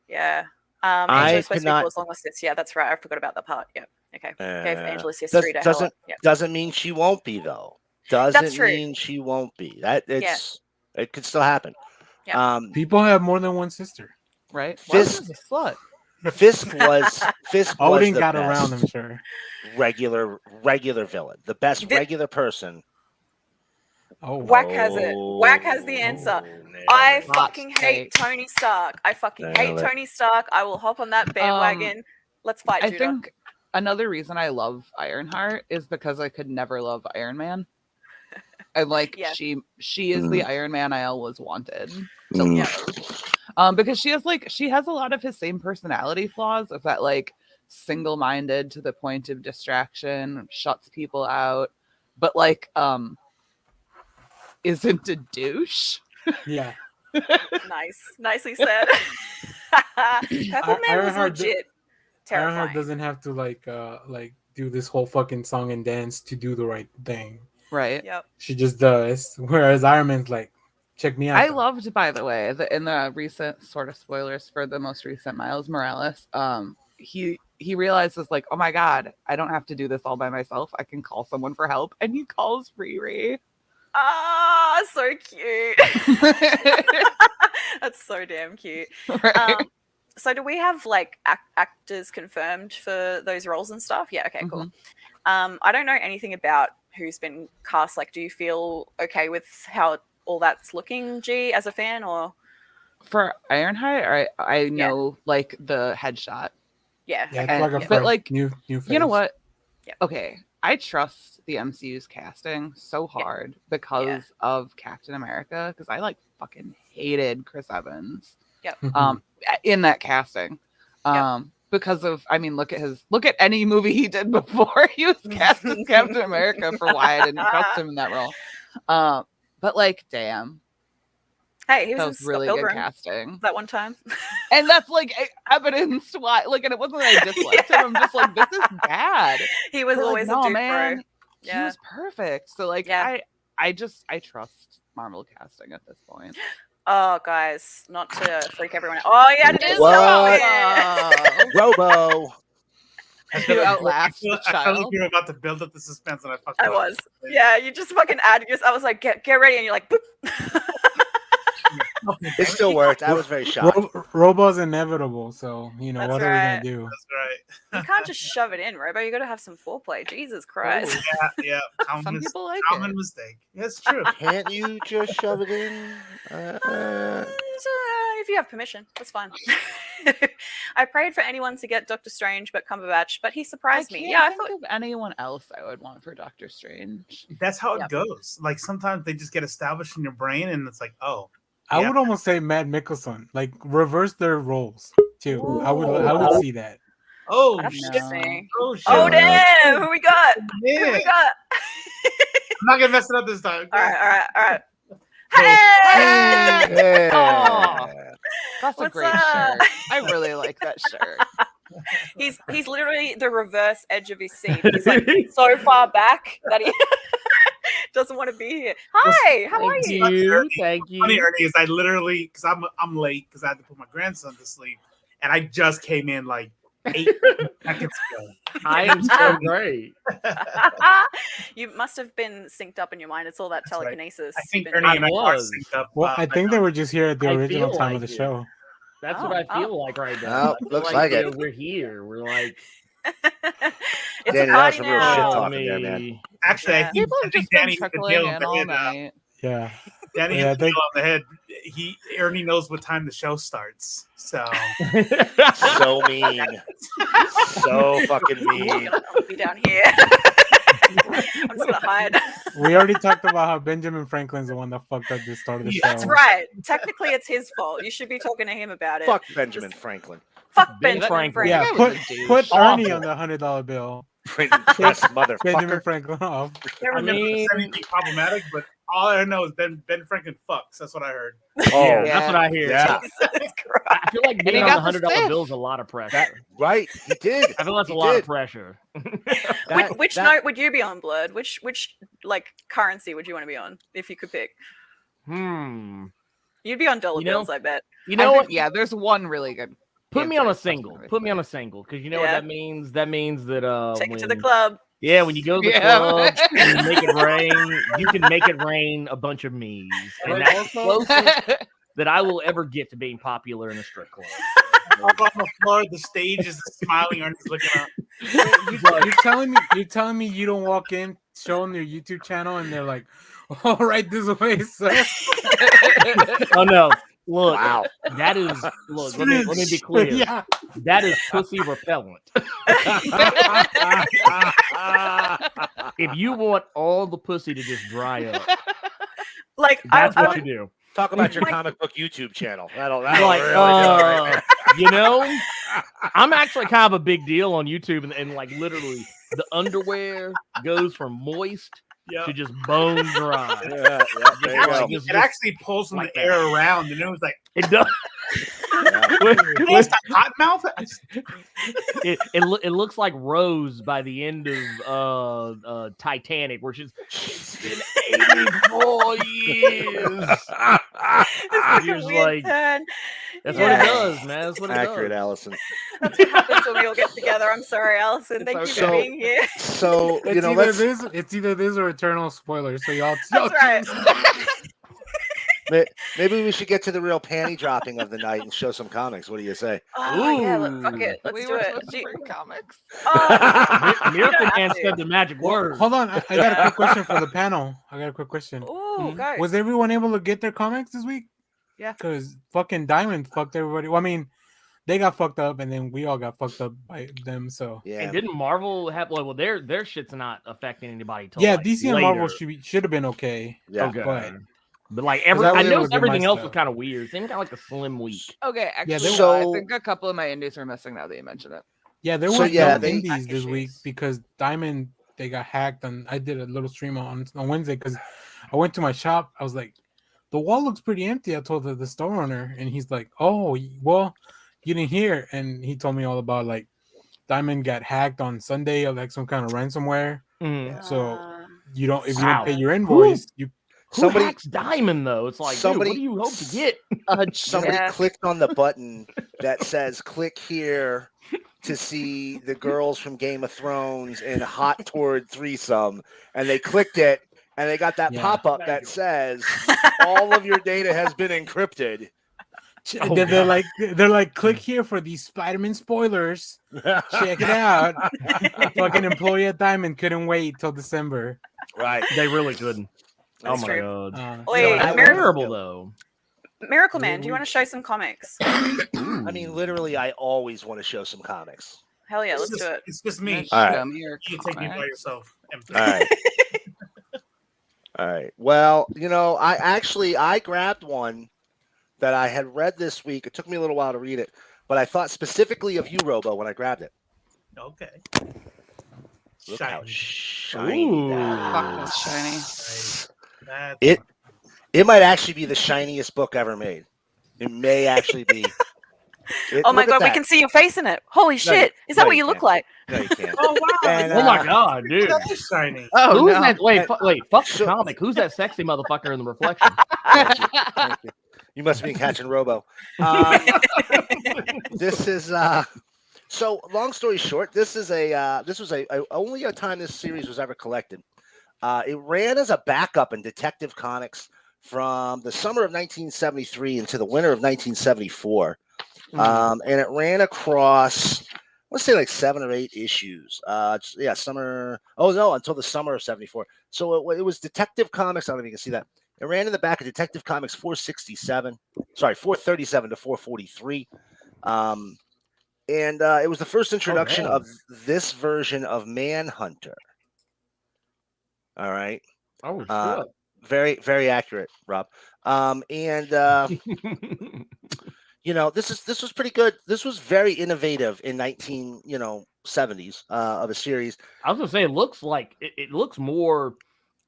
Yeah. Angela I supposed could to be not. Paul's long lost sis. Yeah, that's right. I forgot about that part. Yeah. Okay. Gave Angela sis Does, 3 to hell doesn't up. Yeah. doesn't mean she won't be though. That's Doesn't true. mean she won't be. That Yeah. it could still happen. Yeah. People have more than one sister. Right? Fisk- Fisk is a slut. Fisk was Odin the got best around, I'm sure. regular villain, the best regular person. Oh, Whack has it. Whack has the answer. I fucking hate Tony Stark. I fucking hate Tony Stark. I will hop on that bandwagon. Let's fight, I Judah. think another reason I love Ironheart is because I could never love Iron Man. And like she is the Iron Man I always wanted. Because she has a lot of his same personality flaws of that like single-minded to the point of distraction, shuts people out, but like isn't a douche. Yeah. Nicely said. Purple Man was legit terrifying. Ironheart doesn't have to like do this whole fucking song and dance to do the right thing. Right. Yep. She just does. Whereas Iron Man's like, check me out. I loved, by the way, in the recent sort of spoilers for the most recent Miles Morales, he realizes like, oh my god, I don't have to do this all by myself. I can call someone for help, and he calls Riri. Ah, so cute. That's so damn cute. Right. So do we have like actors confirmed for those roles and stuff? Yeah, okay, cool. I don't know anything about who's been cast. Like, do you feel okay with how all that's looking, G, as a fan? Or for Ironheart, I know like the headshot. Yeah, yeah, okay. like a but like new face. you know what? Yeah. Okay, I trust the MCU's casting so hard because of Captain America, because I like fucking hated Chris Evans. Yep. In that casting. Because of, I mean, look at any movie he did before he was cast as Captain America for why I didn't trust him in that role. But like, damn. Hey, he was That in was really Scott good Pilgrim casting. that one time. And that's like evidenced why, like, and it wasn't that I disliked him. I'm just like, this is bad. He was But, always like, a no, dude, man. bro. He was perfect. So like, I trust Marvel casting at this point. Oh, guys, not to freak everyone out. Oh, yeah, it is. Robo. You outlast the I felt like child. you were about to build up the suspense, and I fucked I up. was. Yeah, you just fucking add. I was like, get ready, and you're like, boop. It still worked. I was very shocked. Robo's inevitable, so you know That's what right. are we gonna do? That's right. You can't just shove it in, Robo. You got to have some foreplay. Jesus Christ. Yeah. Some people like common it. mistake. That's true. Can't you just shove it in? If you have permission, that's fine. I prayed for anyone to get Doctor Strange, but Cumberbatch, but he surprised me. Yeah, I think thought. of anyone else I would want for Doctor Strange. That's how it Yep. goes. Like sometimes they just get established in your brain, and it's like, oh, I yeah. would almost say Matt Mikkelsen, like reverse their roles too. I would see that. Oh That's shit. interesting. Oh shit. Oh damn! Who we got? Who Yeah. we got? I'm not gonna mess it up this time. All right. Oh. Hey! Oh, that's a What's great up? shirt. I really like that shirt. He's literally the reverse edge of his seat. He's like so far back that he doesn't want to be here. Hi, how are you? Thank you. Funny, Ernie, is I literally because I'm late because I had to put my grandson to sleep, and I just came in like 8 seconds ago. I am so great. You must have been synced up in your mind. It's all that That's right. telekinesis. I think You've been- Ernie and I are was. synced up. Well, I think they were just here at the I original feel time of like the it. show. That's Oh, what I feel like right now. Well, I feel looks like it. We're here. We're like, It's Danny, a party that's some real shit now. talking there, man. Actually, Yeah. People I have think just been Danny hit the trickling nail on in the all head. night. Yeah. Danny Yeah, hit the nail on the head. Ernie knows what time the show starts. So So mean. So fucking I'm mean. gonna be down here. I'm just gonna hide. We already talked about how Benjamin Franklin's the one that fucked up the start of the show. That's right. Technically, it's his fault. You should be talking to him about it. Fuck Benjamin Franklin. Fuck Ben Benjamin Franklin. Yeah, Franklin. That was a douche. put Ernie Awful. on the $100 bill. Printing press Benjamin motherfucker. Franklin off. never I mean- said anything problematic, but all I know is Ben Franklin fucks. That's what I heard. Oh, Yeah. that's what I hear. Yeah. Jesus Christ. I feel like he being got on the the $100 stiff. bill is a lot of pressure. right. He did. I feel that's a He lot did. of pressure. Which note would you be on, Blurred? Which like currency would you want to be on if you could pick? Hmm. You'd be on dollar You know- bills, I bet. You I know think- what? Yeah, there's one really good Put me on a answer single. question Put me on a everything. single, because you know what Yeah. that means. That means that Take it to the when club. when you go to the Yeah. club and you make it rain, you can make it rain a bunch of me's, and But that's the also- closest that I will ever get to being popular in a strip club. Up on the floor, the stage is smiling, Ernest looking up. You're telling me you don't walk in, show them your YouTube channel, and they're like, "All right, this way, sir." Oh no! Look, Wow. that is look. Let me be clear. Yeah. That is pussy repellent. If you want all the pussy to just dry up, Like that's I what you do. Talk about your Like- comic book YouTube channel. That'll Like, really do it right there. you know, I'm actually kind of a big deal on YouTube, and like literally, the underwear goes from moist Yeah. to just bone dry. Yeah, there you Like, go. just- It actually pulls from like the that. air around, and it was like, It does. Yeah. "What's that, hot mouth?" It looks like Rose by the end of Titanic, where she's it's been 84 years. It's like You're a just weird like- turn. That's Yeah. what it does, man. That's what it Accurate, does. Allison. That's what happens when we all get together. I'm sorry, Allison. Thank you It's for okay. being here. So It's you know, either let's, this. It's either this or Eternal spoilers. So y'all. That's right. maybe we should get to the real panty dropping of the night and show some comics. What do you say? Oh yeah, fuck Ooh. it. Let's we do were it. supposed to bring comics. Oh, Miracle have Man to. said the magic word. Hold on, I got a quick question for the panel. I got a quick question. ooh, go. Was everyone able to get their comics this week? Yeah. Because fucking Diamond fucked everybody. Well, I mean, they got fucked up, and then we all got fucked up by them. So Yeah. And didn't Marvel have well their shit's not affecting anybody till yeah, like, DC and Marvel later. should have been okay. Yeah. Okay. But- But like I I was able know to get my everything else was stuff. kind of weird. They got like a slim week. Okay, actually, Yeah, they- I So- think a couple of my indies are missing now that you mention it. Yeah, there So, was yeah, no they- indies this week issues. because Diamond they got hacked, and I did a little stream on Wednesday because I went to my shop. I was like, the wall looks pretty empty. I told the store owner, and he's like, oh, well, you didn't hear, and he told me all about like Diamond got hacked on Sunday or like some kind of ransomware. So you don't if you don't pay Wow. your invoice, you Who Somebody- hacks Diamond though? It's like, somebody- dude, what do you hope to get? Somebody Yeah. clicked on the button that says "click here" to see the girls from Game of Thrones in hot toward threesome, and they clicked it, and they got that Yeah. pop-up that says all of your data has been encrypted. Oh, they're God. like click here for these Spider-Man spoilers. Check it out. Fucking employee at Diamond couldn't wait till December. Right. They really couldn't. That's oh my true. god. Wait, That's Mir- terrible though. Miracle Man, do you want to show some comics? I mean, literally, I always want to show some comics. Hell yeah, let's It's do just- it. It's just me. All right. Show me your You can take me by comics. yourself. All right. All right. Well, you know, I grabbed one that I had read this week. It took me a little while to read it, but I thought specifically of you, Robo, when I grabbed it. Okay. Look how Shiny. shiny. Ooh. that Fuck, is. that's shiny. That's It might actually be the shiniest book ever made. It may actually be. Oh my look at god, we that. can see your face in it. Holy shit. Is that no, what you you look can't. like? No, you can't. oh wow. And, Oh my god, dude. That is shiny. Oh Who's no. that? Wait, fuck the So- comic. Who's that sexy motherfucker in the reflection? Thank you. You must be catching Robo. This is so long story short, this was only a time this series was ever collected. It ran as a backup in Detective Comics from the summer of 1973 into the winter of 1974. And it ran across, let's say like 7 or 8 issues. Summer. Oh no, until the summer of 74. So it was Detective Comics. I don't know if you can see that. It ran in the back of Detective Comics 437 to 443. And it was the first introduction damn. of this version of Manhunter. All right. Oh shit. Very, very accurate, Rob. You know, this was pretty good. This was very innovative in 1970s of a series. I was gonna say it looks like it looks more.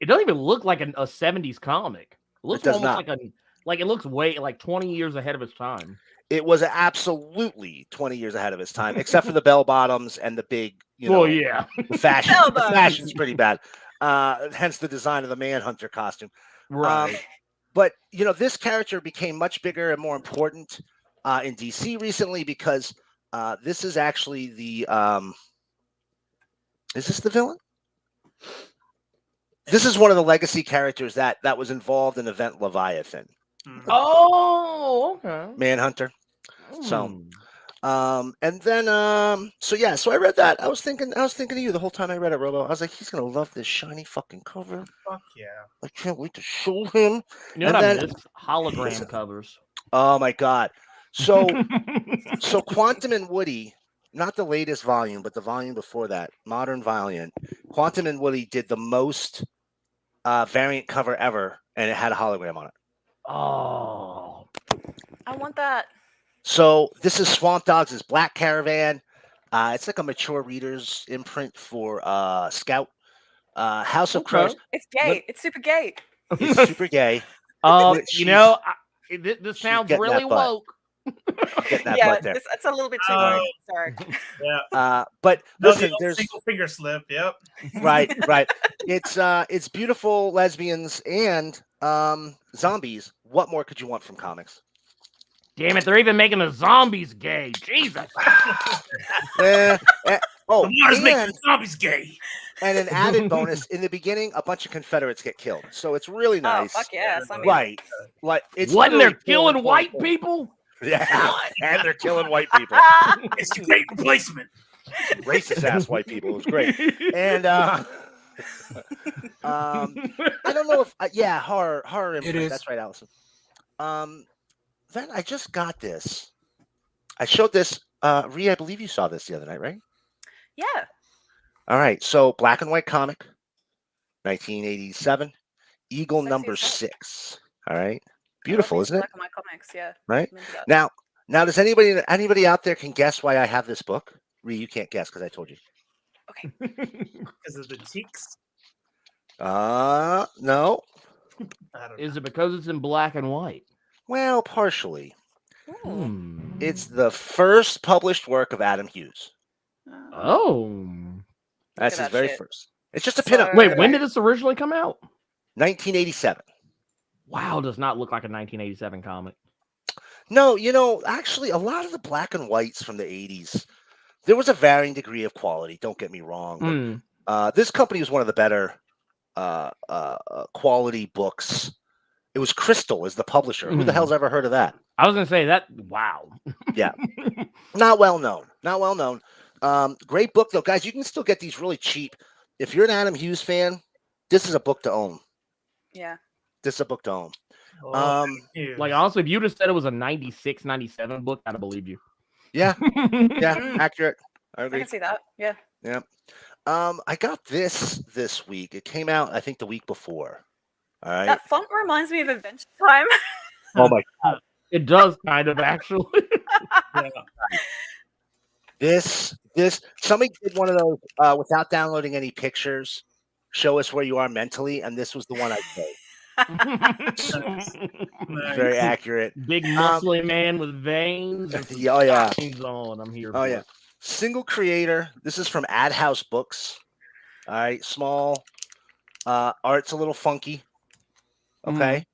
It doesn't even look like a 70s comic. It looks does almost not. like it looks way like 20 years ahead of its time. It was absolutely 20 years ahead of its time, except for the bell bottoms and the big, Well, yeah. the fashion. Bell The bottoms. fashion's pretty bad. Hence the design of the Manhunter costume. Right. But you know, this character became much bigger and more important in DC recently because this is actually the is this the villain? This is one of the legacy characters that was involved in Event Leviathan. Oh, okay. Manhunter. So, Hmm. and then, so I read that. I was thinking of you the whole time I read it, Robo. I was like, he's gonna love this shiny fucking cover. Fuck yeah. I can't wait to show him. You know And what I then- miss? Hologram covers. Oh my god. So Quantum and Woody, not the latest volume, but the volume before that, Modern Valiant. Quantum and Woody did the most variant cover ever, and it had a hologram on it. Oh, I want that. So this is Swamp Dogs' Black Caravan. It's like a mature reader's imprint for Scout. House of Okay. Crows. It's gay. It's super gay. It's super gay. you know, this sounds getting really that butt. woke. Getting that Yeah, butt there. it's a little bit too Oh. much. Sorry. Yeah. But No, listen, the old there's single finger slip. Yep. right. It's beautiful lesbians and zombies. What more could you want from comics? Damn it, they're even making the zombies gay. Jesus. Eh, oh, The Mars making and, the zombies gay. and an added bonus in the beginning, a bunch of Confederates get killed, so it's really nice. Oh fuck yeah! I mean, Right, like it's What? And they're literally killing pulling, white pulling. people? Yeah, and they're killing white people, It's a great replacement. racist ass white people. It was great. And I don't know if horror imprint. is. That's right, Allison. Then I just got this. I showed this. Rhea, I believe you saw this the other night, right? Yeah. All right. So black and white comic, 1987, Eagle Sexy number as fuck. 6. All right. Beautiful, isn't it? Black and white comics, yeah. Right? I'm into that. Now, does anybody out there can guess why I have this book? Rhea, you can't guess because I told you. Because of the cheeks. No. I don't know. Is it because it's in black and white? Well, partially. Ooh. Hmm. It's the first published work of Adam Hughes. Oh. That's at his that very shit. first. It's just a So- pinup. Wait, when did this originally come out? 1987. Wow, does not look like a 1987 comic. No, actually, a lot of the black and whites from the 80s, there was a varying degree of quality. Don't get me wrong. But, Hmm. this company was one of the better quality books. It was Crystal as the publisher. Who the Mhm. hell's ever heard of that? I was gonna say that. Wow. Not well known. Not well known. Great book though, guys. You can still get these really cheap. If you're an Adam Hughes fan, this is a book to own. Yeah. This is a book to own. Oh, thank you. Like honestly, if you just said it was a 96, 97 book, I'd have believed you. Yeah, yeah, Mm. accurate. I I agree. can see that. Yeah. I got this week. It came out, I think, the week before. All right. That font reminds me of Adventure Time. Oh my god. It does kind of actually. Yeah. This somebody did one of those without downloading any pictures. Show us where you are mentally, and this was the one I chose. Nice. Very accurate. Big muscly man with veins. and some Oh yeah. stockings on. I'm here. Oh for yeah. it. Single creator. This is from Ad House Books. All right, small. Art's a little funky. Okay.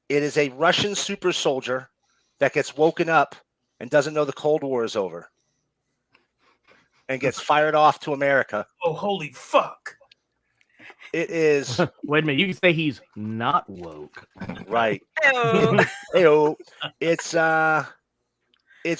It is a Russian super soldier that gets woken up and doesn't know the Cold War is over and gets fired off to America. Oh, holy fuck. It is Wait a minute. You can say he's not woke. right. Ew. Heyo. It's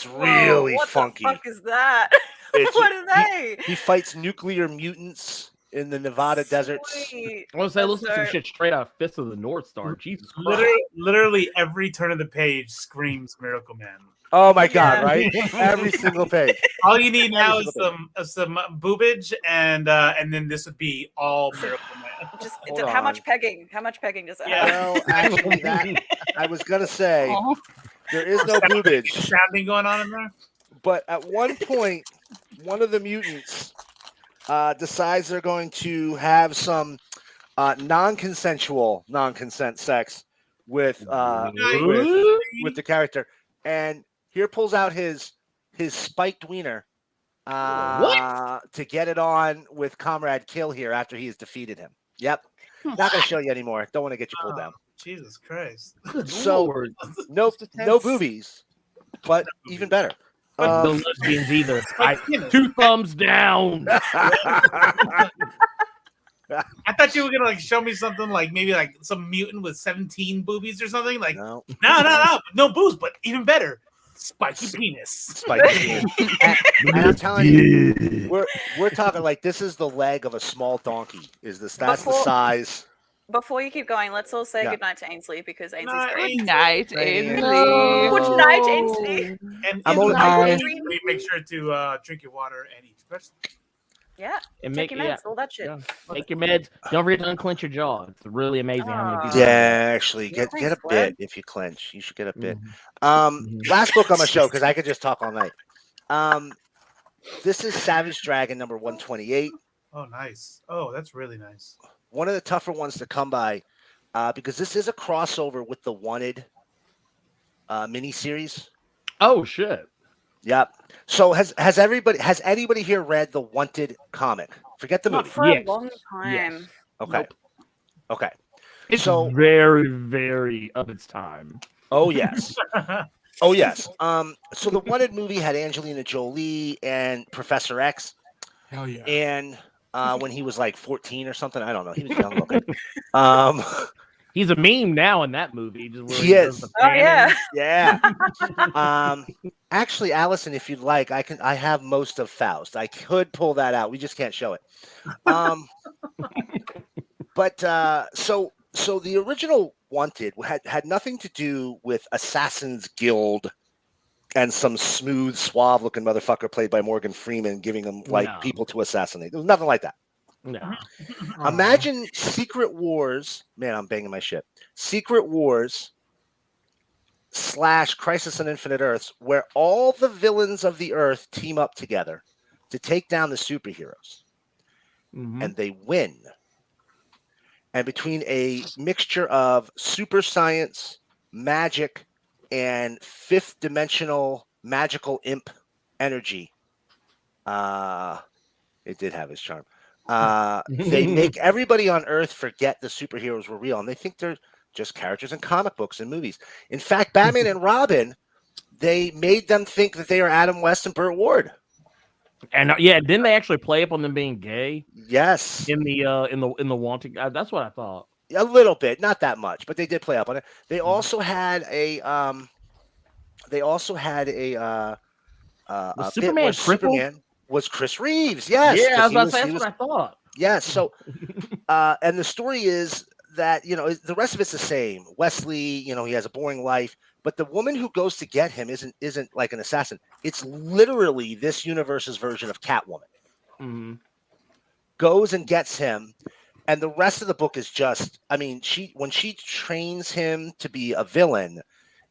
Whoa, really what funky. the fuck is that? It's- What are they? He fights nuclear mutants in the Nevada deserts. Sweet. I want to say, That's listen to some dope. shit straight out of Fist of the North Star. Jesus Christ. Literally every turn of the page screams Miracle Man. Oh my god, Yeah. right? Every single page. All you need now is Every some boobage, and then this would be all Miracle Man. Just Hold how much on. pegging? How much pegging does it Yeah. have? Well, actually, that I was gonna say there is no boobage, Sounding going on in there. but at one point, one of the mutants decides they're going to have some non-consent sex with the character, and here pulls out his spiked wiener to get it on with Comrade Kill here after he has defeated him. Yep. Not gonna show you anymore. Don't want to get you pulled down. Jesus Christ. Good So- Lord. No boobies. but even better. No lesbians either. Spike penis. 2 thumbs down. I thought you were gonna like show me something like maybe like some mutant with 17 boobies or something. Like no boobs, but even better, spiky penis. Spiky penis. And I'm telling you, we're talking like this is the leg of a small donkey. That's the size. Before you keep going, let's all say Yeah. goodnight to Ainsley because Ainsley's Night, great. Good night, Ainsley. Ainsley. Good night, Ainsley. And I'm in only- the Hi. night, make sure to drink your water and eat your vegetables. Yeah, And take make your meds, all that shit. yeah, make your meds. Don't forget to unclench your jaw. It's really amazing how many people. Yeah, actually, get Thanks, a Glenn. bit if you clench. You should get a bit. Mhm. Last book on my show because I could just talk all night. This is Savage Dragon number 128. Oh, nice. Oh, that's really nice. One of the tougher ones to come by because this is a crossover with the Wanted miniseries. Oh shit! Yep. So has anybody here read the Wanted comic? Forget the Not movie. for Yes. a long time. Yes. Okay. Nope. Okay. It's So- very, very of its time. Oh yes. Oh yes. So the Wanted movie had Angelina Jolie and Professor X, Hell yeah. and when he was like 14 or something, I don't know. He was young looking. He's a meme now in that movie. Just where He does is. the Oh yeah. fanning. Yeah. Actually, Allison, if you'd like, I have most of Faust. I could pull that out. We just can't show it. But so the original Wanted had nothing to do with Assassin's Guild and some smooth, suave-looking motherfucker played by Morgan Freeman giving them like No. people to assassinate. There was nothing like that. No. Aw. Imagine Secret Wars. Man, I'm banging my shit. Secret Wars / Crisis on Infinite Earths, where all the villains of the Earth team up together to take down the superheroes, Mhm. and they win. And between a mixture of super science, magic, and fifth dimensional magical imp energy, it did have its charm. They make everybody on Earth forget the superheroes were real, and they think they're just characters in comic books and movies. In fact, Batman and Robin, they made them think that they are Adam West and Burt Ward. And yeah, didn't they actually play up on them being gay Yes, in the Wanted? That's what I thought. a little bit, not that much, but they did play up on it. They also had a Was a bit Superman where crippled? Superman was Chris Reeves. Yes, Yeah, I 'cause was about to say he that's was- what I thought. Yeah, so and the story is that the rest of it's the same. Wesley, he has a boring life, but the woman who goes to get him isn't like an assassin. It's literally this universe's version of Catwoman. Mhm. Goes and gets him, and the rest of the book is just, when she trains him to be a villain,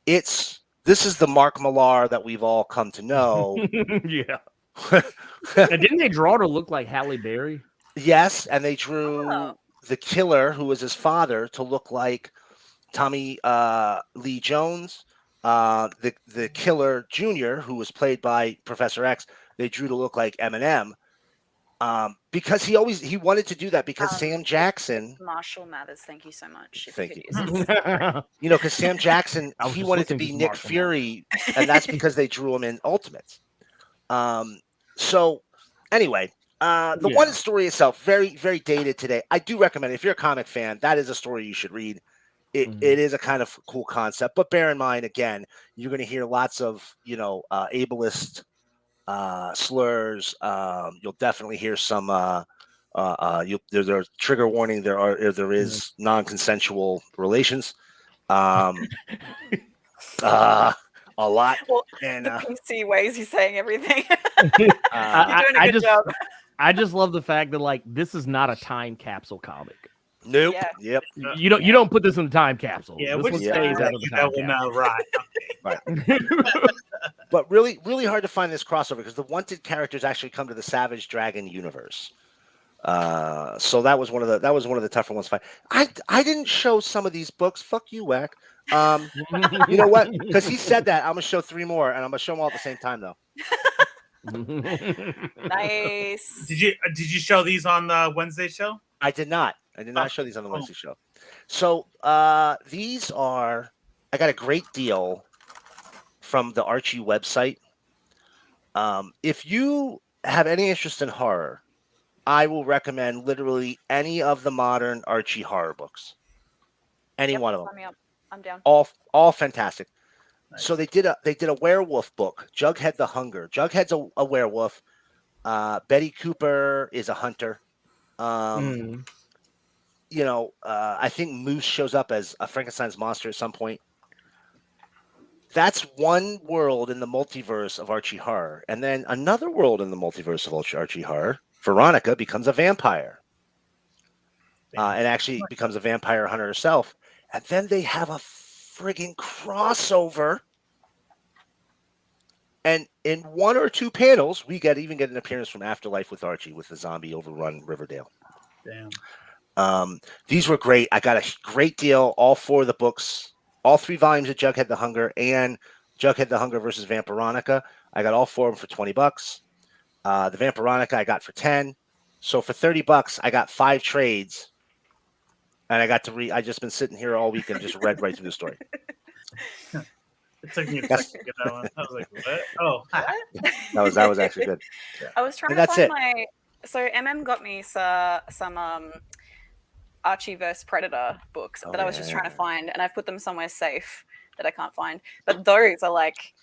this is the Mark Millar that we've all come to know. Yeah. And didn't they draw her to look like Halle Berry? Yes, and they drew Oh. the killer, who was his father, to look like Tommy Lee Jones. The killer Junior, who was played by Professor X, they drew to look like Eminem. Because he wanted to do that because Sam Jackson, Marshall Mathers, thank you so much. If Thank you you. could use this. because Sam Jackson, I was he just wanted to listening be to Nick Marshall Fury, and that's because they drew him in Ultimates. So anyway, the Yeah. one story itself, very, very dated today. I do recommend it. If you're a comic fan, that is a story you should read. It is a kind of cool concept, but bear in mind, again, you're going to hear lots of, ableist slurs. You'll definitely hear some, there's trigger warning. There is non-consensual relations. A lot. Well, And the PC ways he's saying everything. uh, You're doing a good job. I just love the fact that like this is not a time capsule comic. nope. Yeah. Yep. You don't put this in the time capsule. Yeah, this which one is stays that out of the time right. But really, really hard to find this crossover because the Wanted characters actually come to the Savage Dragon universe. So that was one of the tougher ones to find. I didn't show some of these books. Fuck you, Whack. You know what? Because he said that I'm gonna show 3 more, and I'm gonna show them all at the same time, though. Nice. Did you show these on the Wednesday show? I did not Oh, show these on the cool. Wednesday show. So these are. I got a great deal from the Archie website. If you have any interest in horror, I will recommend literally any of the modern Archie horror books. Any one of them. Sign me up. I'm down. All fantastic. Nice. So they did a werewolf book, Jughead the Hunger. Jughead's a werewolf. Betty Cooper is a hunter. I think Moose shows up as a Frankenstein's monster at some point. That's one world in the multiverse of Archie horror. And then another world in the multiverse of Archie horror, Veronica becomes a vampire. And actually becomes a vampire hunter herself. And then they have a friggin' crossover. And in one or two panels, we even get an appearance from Afterlife with Archie with the zombie overrun Riverdale. Damn. These were great. I got a great deal. All 4 of the books, all 3 volumes of Jughead the Hunger and Jughead the Hunger versus Vampironica. I got all 4 of them for $20. The Vampironica I got for $10. So for $30, I got 5 trades. And I got to read. I just been sitting here all week and just read right through the story. It took me a second to get that one. I was like, what? Oh, that was actually good. I was trying And to that's find it. my. So got me some Archieverse Predator books that I was just trying to find, and I've put them somewhere safe that I can't find. But those are like,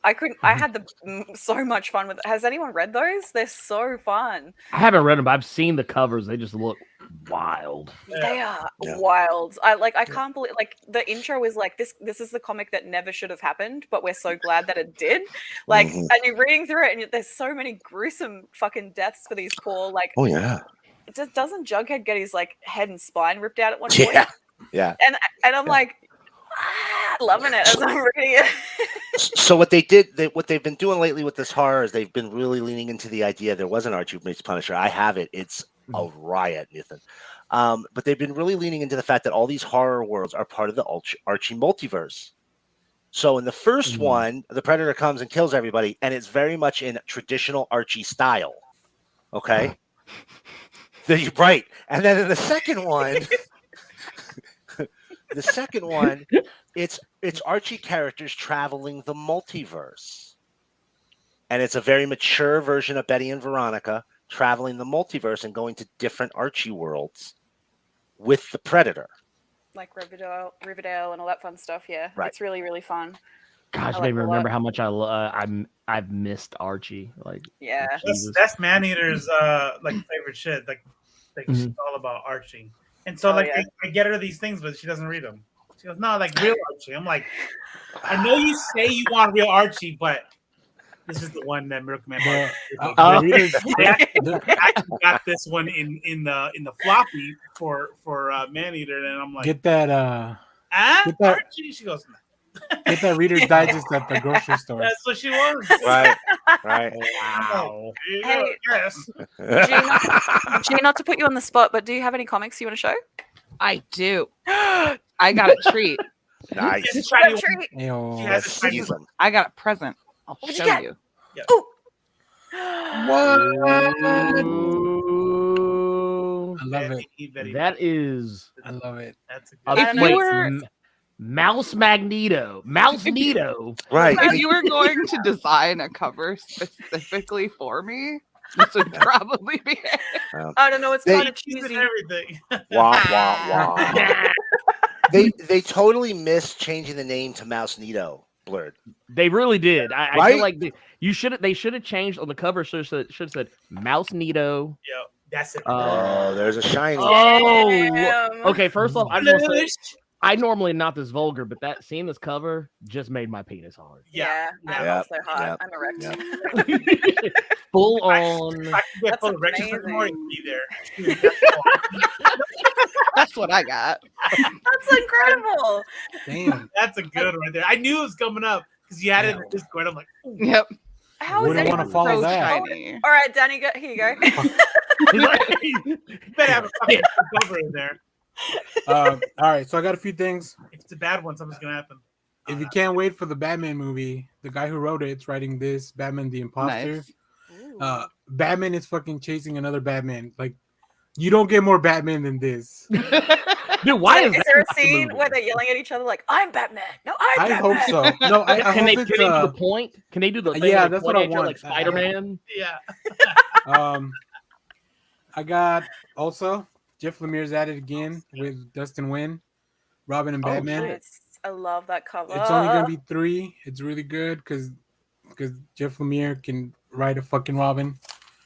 I had so much fun with it. Has anyone read those? They're so fun. I haven't read them, but I've seen the covers. They just look wild. They are wild. I can't believe, like, the intro is like, this is the comic that never should have happened, but we're so glad that it did. Like, and you're reading through it, and there's so many gruesome fucking deaths for these poor, like, oh yeah. Doesn't Jughead get his like head and spine ripped out at one point? Yeah. And I'm like, loving it as I'm reading it. So what they've been doing lately with this horror is they've been really leaning into the idea. There was an Archie meets Punisher. I have it. It's a riot, Nathan. But they've been really leaning into the fact that all these horror worlds are part of the Archie multiverse. So in the first one, the Predator comes and kills everybody, and it's very much in traditional Archie style. Okay? Right. And then in the second one, it's Archie characters traveling the multiverse. And it's a very mature version of Betty and Veronica traveling the multiverse and going to different Archie worlds with the Predator. Like Riverdale and all that fun stuff, yeah. Right. It's really, really fun. Gosh, made me remember how much I've missed Archie. Like, yeah. That's Maneater's like favorite shit. Like she's all about Archie. And so I get her these things, but she doesn't read them. She goes, no, like real Archie. I'm like, I know you say you want real Archie, but this is the one that Miracle Man. I actually got this one in the floppy for Maneater, and I'm like, get that Archie. She goes, get that Reader's Digest at the grocery store. that's what she wants. Right. Wow. Hey, Yes. Gee, not to put you on the spot, but do you have any comics you want to show? I do. I got a treat. Nice. Yes, shiny Treat. Yo, Yes. Seize them. I got a present. I'll What'd you show get? you. Oh. I love it. That is I love it. That's a a good. If you were- Mouse Magneto. Mouse Nito. Right. If you were going to design a cover specifically for me, this would probably be it. I don't know. It's kind of She's in cheesy. everything. Wah, wah, wah. They totally missed changing the name to Mouse Nito Blurred. They really did. I Right? feel like they should have changed on the cover. Should have said Mouse Nito. Yo, that's it. Oh, there's a shiny. Oh, Damn. okay. First off, I just want to say, I normally not this vulgar, but seeing this cover just made my penis hard. Yeah, I'm Yeah. also hot. Yeah. I'm erect. Yeah. Full on. If I could get That's full erection for the amazing. morning, be there. That's what I got. That's incredible. Damn. That's a good one right there. I knew it was coming up because you had it in the Discord. I'm like, ooh. Yep. How is Wouldn't it? wanna follow So that. shiny. All right, Danny, here you go. You better have a fucking cover in there. All right, so I got a few things. If it's a bad one, something's gonna happen. If you can't wait for the Batman movie, the guy who wrote it's writing this, Batman the Imposter. Nice. Batman is fucking chasing another Batman. Like, you don't get more Batman than this. Dude, why So is is that there a not the scene movie? where they're yelling at each other like, "I'm Batman"? No, I'm I Batman. hope so. No, I Can hope they it's do the point? Can they do the thing yeah, where they that's point what I at you like want. Spider-Man? Yeah. I got also Jeff Lemire's at it again with Dustin Nguyen, Robin and Oh, Batman. shit. Nice. I love that cover. It's only gonna be 3. It's really good because Jeff Lemire can write a fucking Robin.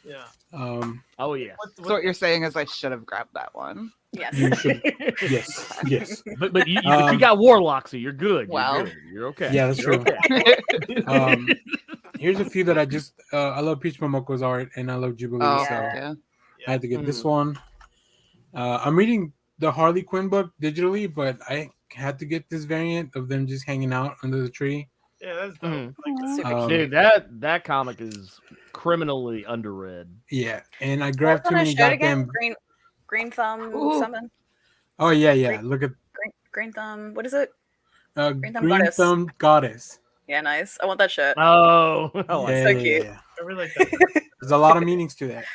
Yeah. Oh yeah. So what you're saying is I should have grabbed that one. Yes. You should, yes. But you got Warlock, so you're good. Well. You're good. You're okay. Yeah, that's You're true. okay. Here's a few that I just I love Peach Momoko's art and I love Jubilee, Oh, so yeah. I had to get this one. I'm reading the Harley Quinn book digitally, but I had to get this variant of them just hanging out under the tree. Yeah, that's dope. Mhm. Like, Super Dude, that comic is criminally underread. Yeah, and I grabbed What's too on many his shirt again? goddamn. Green thumb Ooh. something. Oh yeah. Look at Green thumb. What is it? Green Thumb Goddess. Thumb Goddess. Yeah, nice. I want that shirt. Oh, I like Yeah, so yeah, cute. yeah. I really like that. There's a lot of meanings to that.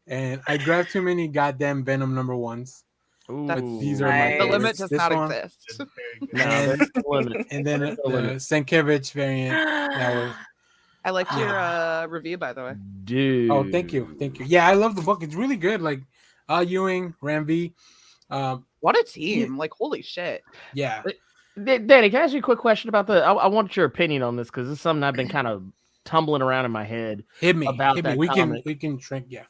And I grabbed too many goddamn Venom #1s. That's- Ooh. These are Nice. my The limit favorites. does This not one, exist. It's very good. No, And- that's the limit. and then That's the the limit. Sienkiewicz variant. That was. I liked your review, by the way. Dude. Oh, thank you. Yeah, I love the book. It's really good. Like Ewing, Ram V. What a team! Like, holy shit! Yeah. Danny, can I ask you a quick question about the? I want your opinion on this because this is something I've been kind of tumbling around in my head. Hit me. About Hit me. that We comic. can shrink. Yeah.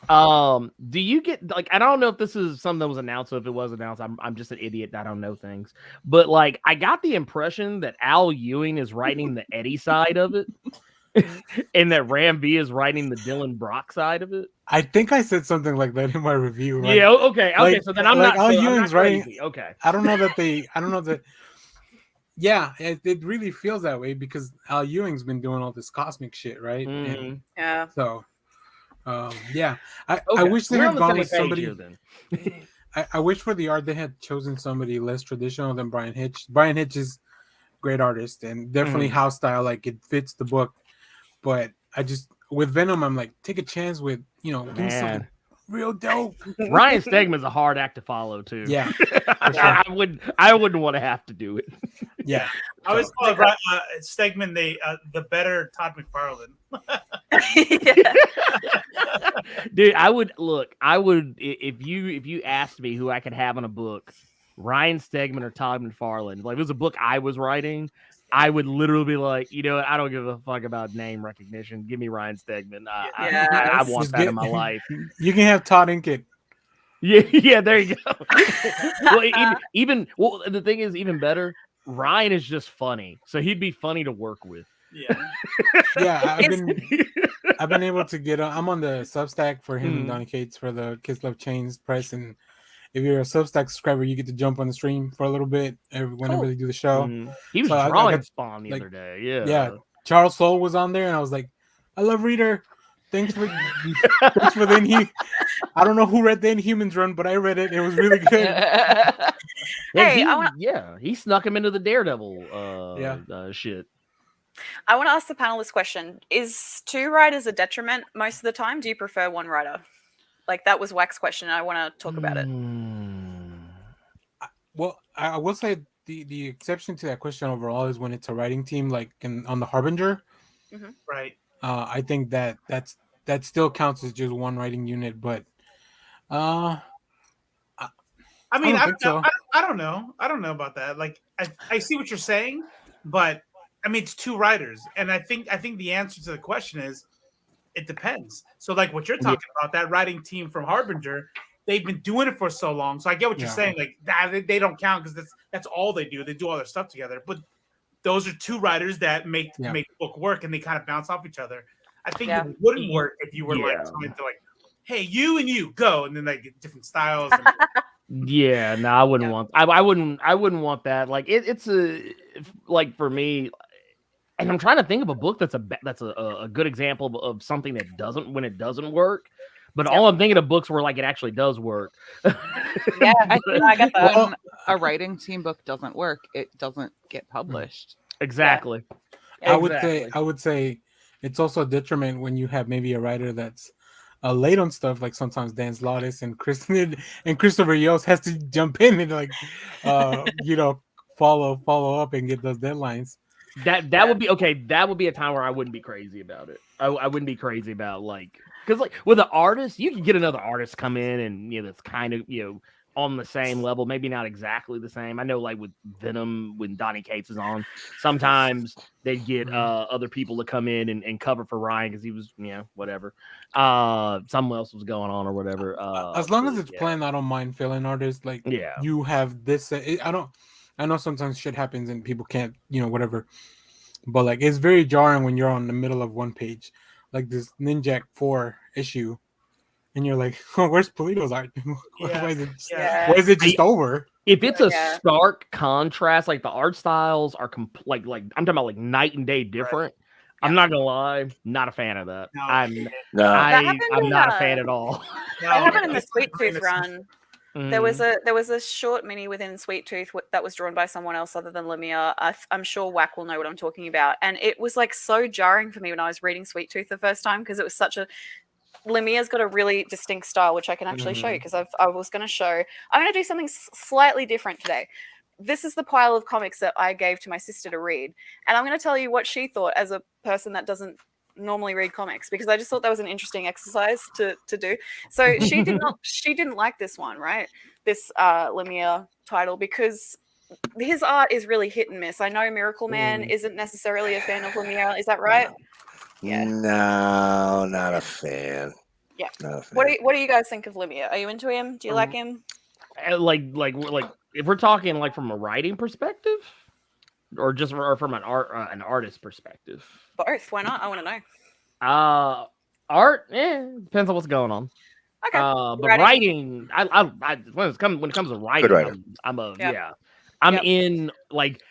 Do you get like I don't know if this is something that was announced, so if it was announced, I'm just an idiot. I don't know things. But like I got the impression that Al Ewing is writing the Eddie side of it. And that Ram V is writing the Dylan Brock side of it. I think I said something like that in my review. Right? Yeah, okay. Like- So then I'm like not Al so I'm not Ewing's writing- crazy. Okay. I don't know that. Yeah, it really feels that way because Al Ewing's been doing all this cosmic shit, right? Mhm. And Yeah. so, yeah, I Okay, wish they we're had on the gone same with page somebody. here, then. I wish for the art they had chosen somebody less traditional than Brian Hitch. Brian Hitch is a great artist and definitely house style, like it fits the book. But I just with Venom, I'm like, take a chance with give me something Man. real dope. Ryan Stegman's a hard act to follow too. Yeah, I wouldn't want to have to do it. yeah. I always call Stegman the better Todd McFarlane. Yeah. Dude, I would if you asked me who I could have on a book, Ryan Stegman or Todd McFarlane, like if it was a book I was writing, I would literally be like, you know what, I don't give a fuck about name recognition. Give me Ryan Stegman. I want Just that in my life. You can have Todd Inkett. Yeah, there you go. Well, even the thing is even better. Ryan is just funny, so he'd be funny to work with. Yeah. Yeah, I've been able to get. I'm on the Substack for him and Donny Cates for the Kids Love Chains press, and if you're a Substack subscriber, you get to jump on the stream for a little bit whenever they do the show. He was So I drawing got, Spawn the like, other day. Yeah, Yeah, Charles Soule was on there, and I was like, I love Reader. Thanks for the I don't know who read the Inhumans run, but I read it. It was really good. Yeah, Hey, he snuck him into the Daredevil shit. I want to ask the panel this question: is 2 writers a detriment most of the time? Do you prefer 1 writer? Like that was Wax's question. And I want to talk about it. Well, I will say the exception to that question overall is when it's a writing team, like on the Harbinger. Right. I think that still counts as just 1 writing unit, but I mean, don't think so. I don't know. I don't know about that. Like, I see what you're saying, but I mean, it's 2 writers, and I think the answer to the question is it depends. So, like what you're talking about, that writing team from Harbinger, they've been doing it for so long. So I get what you're saying. Like, they don't count because that's all they do. They do all their stuff together. But those are 2 writers that make the book work, and they kind of bounce off each other. I think it wouldn't work if you were like trying to like, hey, you and you go, and then like different styles. And, Yeah, no, I wouldn't want. I wouldn't want that. Like it's like for me, and I'm trying to think of a book that's a good example of something that doesn't work. But all I'm thinking of books where like it actually does work. Yeah, I get that. When a writing team book doesn't work, it doesn't get published. Exactly. I would say it's also a detriment when you have maybe a writer that's late on stuff, like sometimes Dan Slottis and Christopher Yost has to jump in and like follow up and get those deadlines. That would be okay. That would be a time where I wouldn't be crazy about it. I wouldn't be crazy about because with an artist, you can get another artist come in and that's kind of on the same level, maybe not exactly the same. I know like with Venom when Donnie Cates is on, sometimes they'd get other people to come in and cover for Ryan because he was whatever. Something else was going on or whatever. As long as it's planned, I don't mind filling artists. Like you have this. I know sometimes shit happens and people can't whatever. But like it's very jarring when you're on the middle of one page, like this Ninjak 4 issue. And you're like, oh, where's Polito's art? Why is it just over? If it's a stark contrast, like the art styles are like I'm talking about like night and day different. Right. I'm not gonna lie, not a fan of that. No. I'm not a fan at all. That happened in the Sweet Tooth run. There was a short mini within Sweet Tooth that was drawn by someone else other than Lemire. I'm sure Wack will know what I'm talking about. And it was like so jarring for me when I was reading Sweet Tooth the first time because it was such a Lemire's got a really distinct style, which I can actually show you because I was going to show. I'm going to do something slightly different today. This is the pile of comics that I gave to my sister to read, and I'm going to tell you what she thought as a person that doesn't normally read comics because I just thought that was an interesting exercise to do. So she didn't like this one, right? This Lemire title because his art is really hit and miss. I know Miracle Man isn't necessarily a fan of Lemire. Is that right? Yeah. No, not a fan. Yeah. Not a fan. What do you guys think of Lemire? Are you into him? Do you like him? Like if we're talking like from a writing perspective, or from an artist perspective? Both. Why not? I want to know. Art. Depends on what's going on. Okay. But writing, I when it comes to writing, I'm in like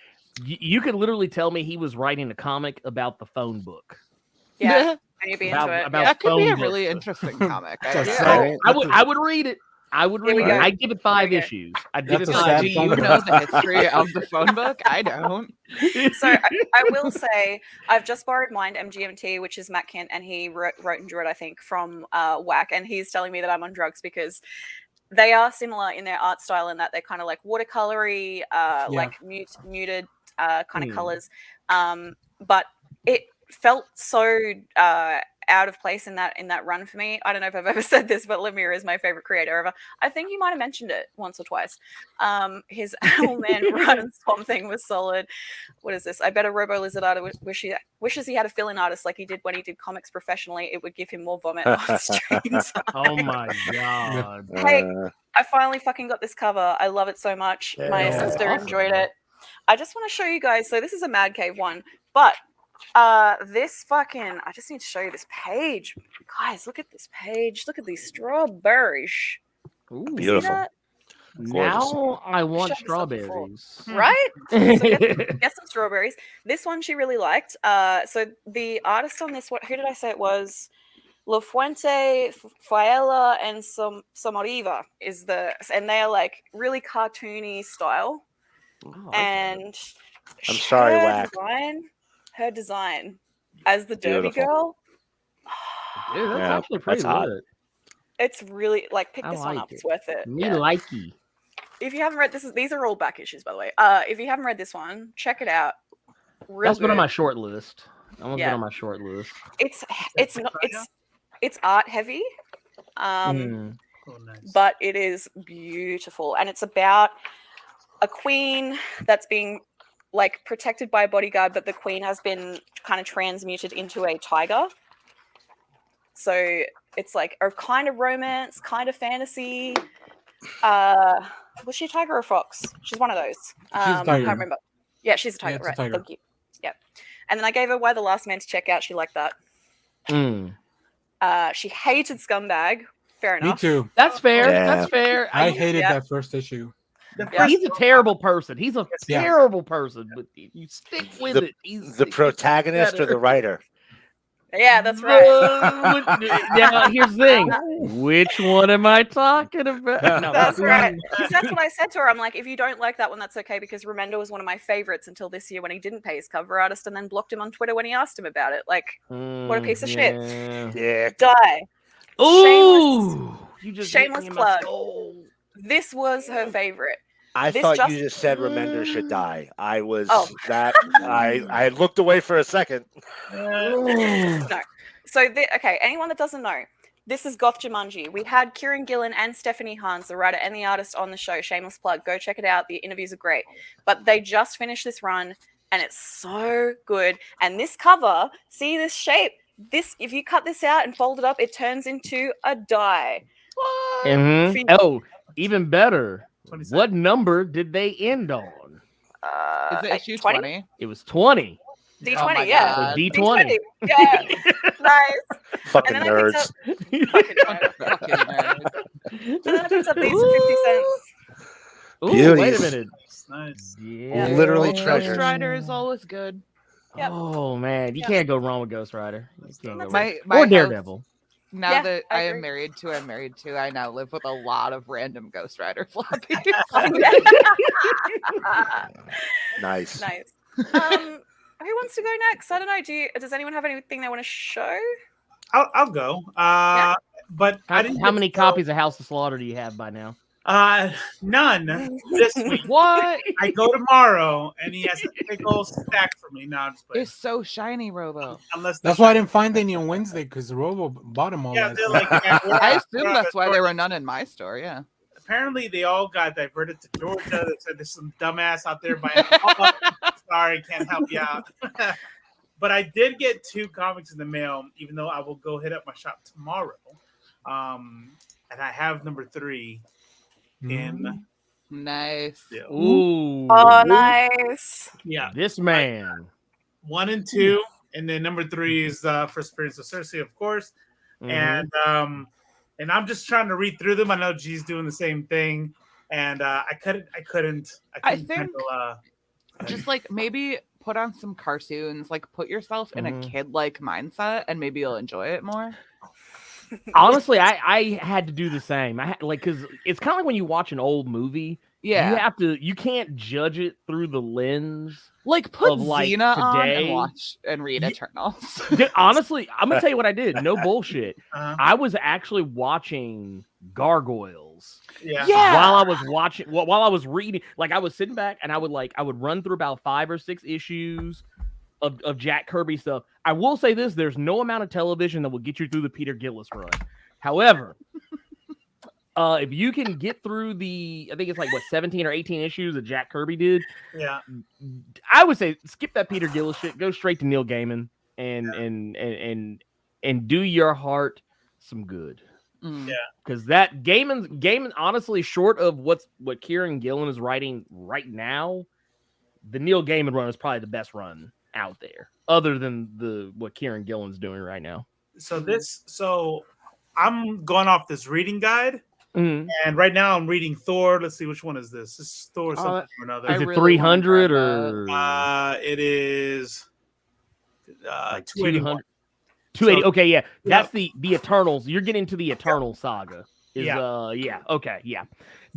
you could literally tell me he was writing a comic about the phone book. Yeah, and you'd be into it. That could be a really interesting comic. I would read it. I would read it. I'd give it 5 issues. I'd give it 5. Do you know the history of the phone book? I don't. So I will say I've just borrowed Mind MGMT, which is Matt Kent, and he wrote and drew it, I think, from Wack, and he's telling me that I'm on drugs because they are similar in their art style in that they're kind of like watercolory, like muted kind of colors, but it felt so out of place in that run for me. I don't know if I've ever said this, but Lemire is my favorite creator ever. I think you might have mentioned it once or twice. His Animal Man run and Swamp Thing was solid. What is this? I bet a Robo Lizard artist wishes he had a fill-in artist like he did when he did comics professionally. It would give him more vomit on screen time. Oh my god! Hey, I finally fucking got this cover. I love it so much. My sister enjoyed it. I just want to show you guys. So this is a Mad Cave one, but this fucking, I just need to show you this page. Guys, look at this page. Look at these strawberries. Ooh, beautiful. Now I want strawberries. Right? So get some strawberries. This one she really liked. So the artist on this, who did I say it was? La Fuente, Faella, and Somoriva and they are like really cartoony style. Oh, and I'm sorry, Wack. Her design as the Derby girl. Dude, that's actually pretty good. It's really like pick this one up. It's worth it. Me likey. If you haven't read these are all back issues, by the way. If you haven't read this one, check it out. That's been on my short list. That one's been on my short list. It's art heavy, but it is beautiful, and it's about a queen that's being like protected by a bodyguard, but the queen has been kind of transmuted into a tiger. So it's like a kind of romance, kind of fantasy. Was she a tiger or a fox? She's one of those. I can't remember. Yeah, she's a tiger, right? Tiger. Thank you. Yeah. And then I gave her Why the Last Man to check out. She liked that. She hated Scumbag. Fair enough. Me too. That's fair. Yeah. That's fair. I hated that first issue. He's a terrible person. He's a terrible person, but you stick with it. He's the protagonist or the writer? Yeah, that's right. Now, here's the thing. Which one am I talking about? No, that's right. That's what I said to her. I'm like, if you don't like that one, that's okay, because Remendo was one of my favorites until this year when he didn't pay his cover artist and then blocked him on Twitter when he asked him about it. Like, what a piece of shit. Yeah. Die. Ooh, you just hit me Shameless in my plug. soul. This was her favorite. I This thought just- you just said Remender should die. I was Oh. I had looked away for a second. No. So, okay, anyone that doesn't know, this is Goth Jumanji. We had Kieran Gillen and Stephanie Hans, the writer and the artist, on the show. Shameless plug. Go check it out. The interviews are great. But they just finished this run, and it's so good. And this cover, see this shape? This, if you cut this out and fold it up, it turns into a die. Mhm. Oh, even better. 27. What number did they end on? Is it issue 20? It was 20. D20, Oh my yeah. So God. D20. Yeah. Nice. Fucking And then I picked nerds. Fucking nerds. Fucking nerd. And then I picked up these for 50 cents. Ooh, wait a Beauties. minute. Nice. Yeah. Literally Ghost treasures. Rider is always good. Yep. Oh man, you can't go wrong with Ghost Rider. You can't go That's wrong. My Or house- Daredevil. Now Yeah, that I I am agree. married to, I now live with a lot of random Ghost Rider floppies. Nice. Nice. Who wants to go next? I don't know. Does anyone have anything they want to show? I'll go. But I didn't How get many to go- copies of House of Slaughter do you have by now? None this week. What? I go tomorrow, and he has a big old stack for me. No, I'm just playing. It's so shiny, Robo. Unless That's why I didn't find any on Wednesday because Robo bought them all. Yeah, last they're week. like. Yeah, I assume that's why there were none in my store. Yeah. Apparently, they all got diverted to Georgia. They said there's some dumbass out there buying. Oh, sorry, can't help you out. But I did get 2 comics in the mail, even though I will go hit up my shop tomorrow. And I have number 3 in. Nice. Yeah. Ooh. Oh, nice. Yeah, This man. 1 and 2, and then number 3 is for Spirits of Cersei, of course. Mhm. And I'm just trying to read through them. I know G's doing the same thing, and I couldn't I think- handle, Just like maybe put on some cartoons, like put yourself in a Mhm. kid-like mindset, and maybe you'll enjoy it more. Honestly, I had to do the same. I had, like, because it's kind of like when you watch an old movie. Yeah. You can't judge it through the lens. Like put of, like, Xena on today. and watch and read Ye- Eternals. Honestly, I'm gonna tell you what I did. No bullshit. uh-huh. I was actually watching Gargoyles Yeah. while I was watching, while I was reading. Like I was sitting back and I would run through about 5 or 6 issues of Jack Kirby stuff. I will say this: there's no amount of television that will get you through the Peter Gillis run. However, if you can get through I think it's like what 17 or 18 issues that Jack Kirby did. Yeah. I would say skip that Peter Gillis shit. Go straight to Neil Gaiman and do your heart some good. Mm. Yeah. Because that Gaiman, honestly, short of what Kieran Gillen is writing right now, the Neil Gaiman run is probably the best run out there, other than what Kieran Gillen's doing right now. So I'm going off this reading guide, Mhm. and right now I'm reading Thor. Let's see, which one is this? This is Thor something or another. I Is it really 300 wanna or It is like 281. 280? So- Okay, yeah, Yeah. that's the Eternals. You're getting to the Eternal saga. Yeah. Yeah. Okay. Yeah.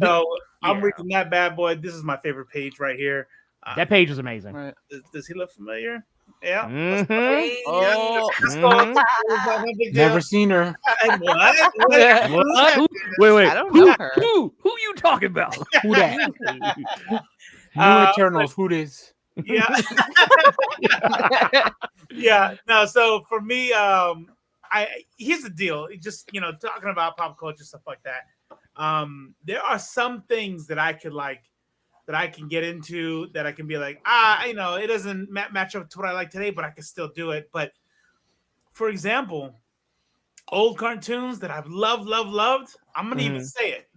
So I'm Yeah. reading that bad boy. This is my favorite page right here. That page is amazing. Right. Does he look familiar? Yeah. Mhm. Hey. Oh. Mhm. Never seen her. What? What? Who- Wait. I don't know her. Who you talking about? Who that? New Uh, Eternals. Who this? Yeah. Yeah. No. So for me, here's the deal. It just talking about pop culture stuff like that. There are some things that I could like, that I can get into, that I can be like, it doesn't match up to what I like today, but I can still do it. But for example, old cartoons that I've loved. I'm gonna even say it.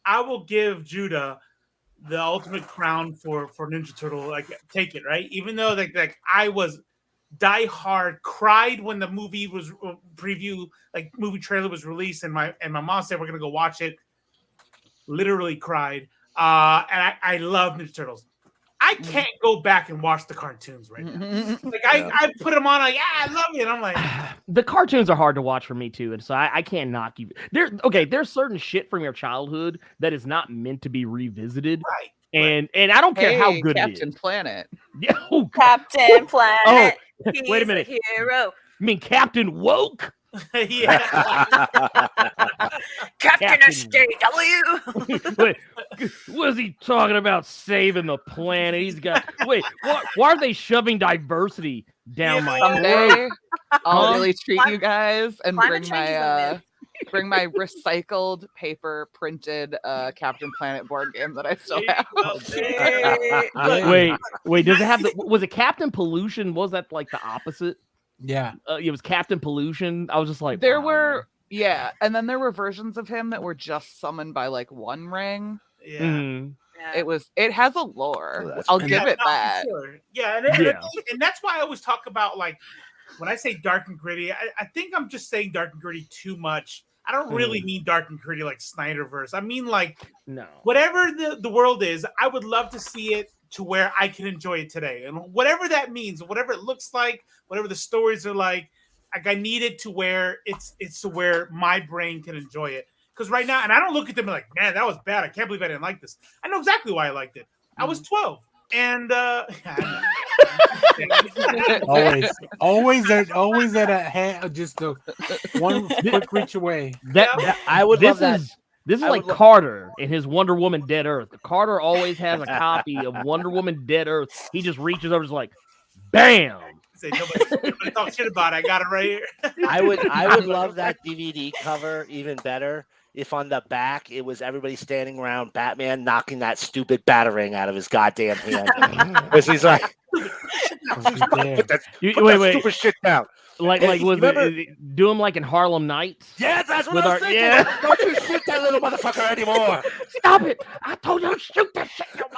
I will give Judah the ultimate crown for Ninja Turtle. Like, take it, right? Even though like I was die hard, cried when the movie was movie trailer was released, and my mom said we're gonna go watch it. Literally cried. And I love Ninja Turtles. I can't go back and watch the cartoons right now. Like I put them on, like, I love it. And I'm like, The cartoons are hard to watch for me too, and so I can't knock you. There's certain shit from your childhood that is not meant to be revisited, right. and I don't care how Hey, good Captain it is. Planet. Yeah, oh, Captain Planet. Oh, He's wait a minute. hero. I mean Captain Woke. Yeah. Captain Captain. SJW. Wait, was he talking about saving the planet? He's got. Wait, why are they shoving diversity down my throat? Someday I'll Huh? really treat you guys and Climate bring change is a myth. my recycled paper printed Captain Planet board game that I still There have. you go. Hey. Wait, does it have the? Was it Captain Pollution? Was that like the opposite? Yeah. It was Captain Pollution. I was just like, There wow, were and then there were versions of him that were just summoned by like one ring. Yeah. Mhm. Yeah. It has a lore. Oh, that's I'll pretty give it No, for that. sure. Yeah, and that's why I always talk about like when I say dark and gritty, I think I'm just saying dark and gritty too much. I don't really mean dark and gritty like Snyderverse. I mean like No. whatever the world is, I would love to see it to where I can enjoy it today. And whatever that means, whatever it looks like, whatever the stories are like I need it to where it's to where my brain can enjoy it. Because right now, and I don't look at them like, man, that was bad. I can't believe I didn't like this. I know exactly why I liked it. I was 12. And always at a hand, just a one quick reach away. I would love that. This is I like would lo- Carter in his Wonder Woman Dead Earth. Carter always has a copy of Wonder Woman Dead Earth. He just reaches over, just like, bam. say nobody talk shit about it. I got it right here. I would love that DVD cover even better if on the back it was everybody standing around Batman knocking that stupid batarang out of his goddamn hand. As he's like, put that stupid shit down. Like was it do him like in Harlem Nights? Yeah, that's what I was thinking. Yeah. Don't you shoot that little motherfucker anymore. Stop it. I told you to shoot that shit in your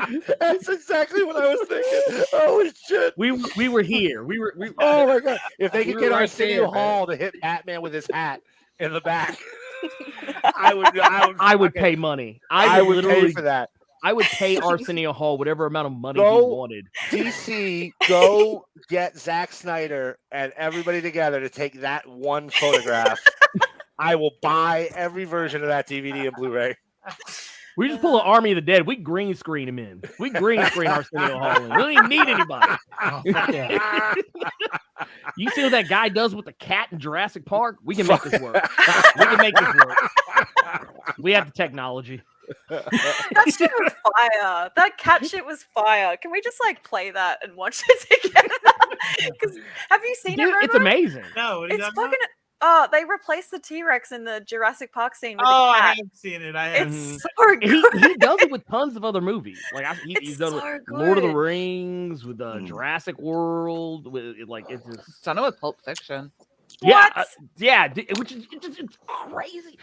mouth. That's exactly what I was thinking. Holy shit. We were here. We Oh my god. If they could get right Arsenio there, Hall to hit Batman with his hat in the back, I would pay money. I would pay for that. I would pay Arsenio Hall whatever amount of money he wanted. DC, go get Zack Snyder and everybody together to take that one photograph. I will buy every version of that DVD and Blu-ray. We just pull an Army of the Dead. We green screen him in. We green screen Arsenio Hall in. We don't even need anybody. Oh, yeah. You see what that guy does with the cat in Jurassic Park? We can make this work. We can make this work. We have the technology. That shit was fire. That cat shit was fire. Can we just like play that and watch it together? Because have you seen it? It's amazing. No, It's fucking. Oh, they replaced the T-Rex in the Jurassic Park scene with the I cat. haven't seen it. I haven't. It's so good. He does it with tons of other movies. Like he's It's done so with Lord of the good. Rings, with Jurassic World, with it's just Done it with Pulp Fiction. What? which is it's crazy.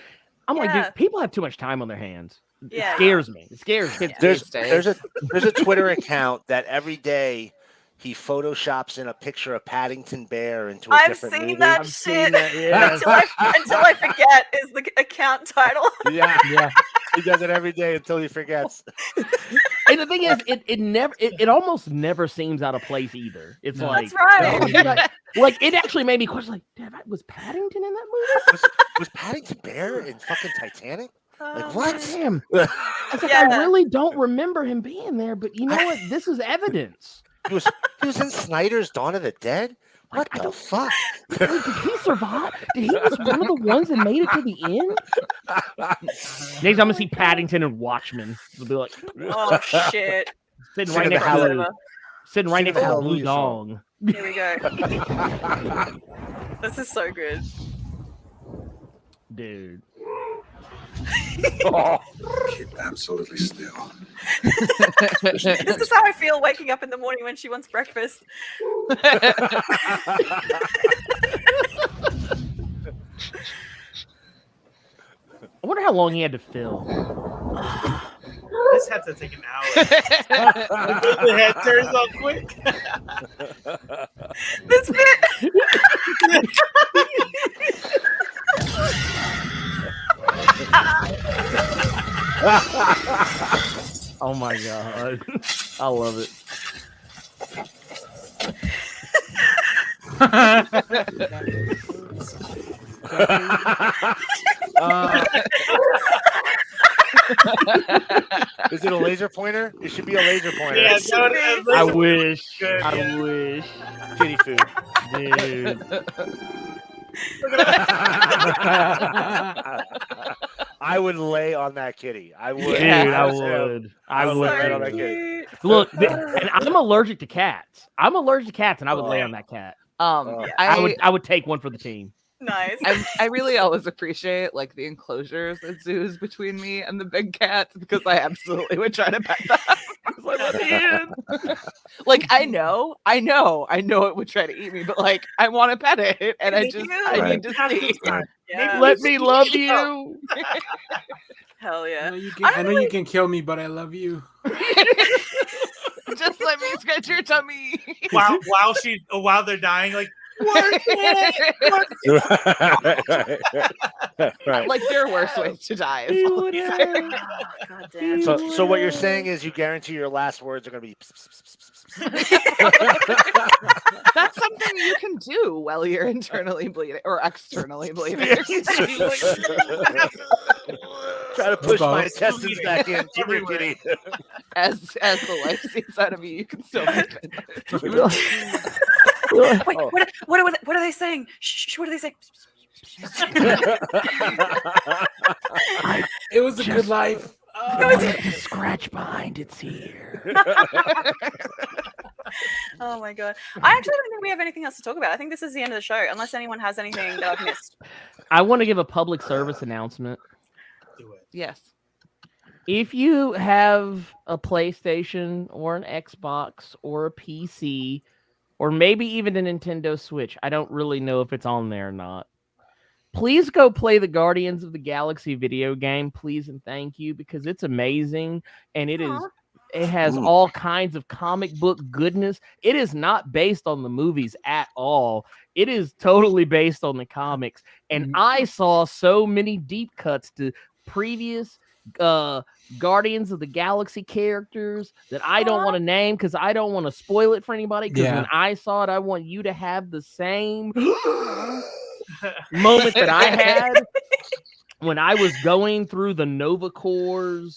I'm like, Yeah. dude, people have too much time on their hands. Yeah. It scares me. It scares me. There's a Twitter account that every day he photoshops in a picture of Paddington Bear into a I've different seen movie. that I've shit. seen that, yeah. until I forget is the account title. Yeah, Yeah. he does it every day until he forgets. And the thing is, it almost never seems out of place either. It's No. like, That's right. like it actually made me question, like, damn, was Paddington in that movie? Was Paddington Bear in fucking Titanic? Like Oh, what? Damn. I was like, Yeah. I really don't remember him being there, but you know what? This is evidence. He was in Snyder's Dawn of the Dead? What I the don't- fuck? Wait, did he survive? Did he was one of the ones that made it to the end? Next time I'm gonna see Paddington and Watchmen. It'll be like Oh shit! sitting Sing right the next to Hallelujah. sitting right Sing next the to the Blue Hallelujah song. Dong. Here we go. This is so good. Dude. Keep absolutely still. This is how I feel waking up in the morning when she wants breakfast. I wonder how long he had to film. This had to take an hour. The head turns on quick. This bit. Oh my god. I love it. Is it a laser pointer? It should be a laser pointer. Yeah, It should be. I wish. Good, I yeah. wish. kitty food. Dude. I would lay on that kitty. I would. Dude, Yeah. I would. I would would. lay on that So kitty. cute. Look, and I'm allergic to cats. I'm allergic to cats, and I would lay Oh. on that cat. I would take one for the team. Nice. I really always appreciate like the enclosures at zoos between me and the big cats because I absolutely would try to pet them. Like I know it would try to eat me, but like I want to pet it, and I need to see. Yeah. Let me love you. Hell I yeah. know you can kill me, but I love you. Just let me scratch your tummy. while they're dying, like right. Like there are worse ways to die. is all I'm saying. God damn. So what you're saying is you guarantee your last words are going to be. That's something you can do while you're internally bleeding or externally bleeding. Try to push my Both. intestines back in. Come here, kitty. As the life seeps out of you, you can still make it. Wait, Oh. what are they saying? Shh, what are they saying? It was a good life. The scratch behind its ear. Oh my god. I actually don't think we have anything else to talk about. I think this is the end of the show, unless anyone has anything that I've missed. I want to give a public service announcement. do it. Yes. If you have a PlayStation or an Xbox or a PC or maybe even a Nintendo Switch, I don't really know if it's on there or not. Please go play the Guardians of the Galaxy video game, please and thank you, because it's amazing and it has all kinds of comic book goodness. It is not based on the movies at all. It is totally based on the comics. And I saw so many deep cuts to previous Guardians of the Galaxy characters that I don't want to name because I don't want to spoil it for anybody. Because when I saw it, I want you to have the same moment that I had when I was going through the Nova Corps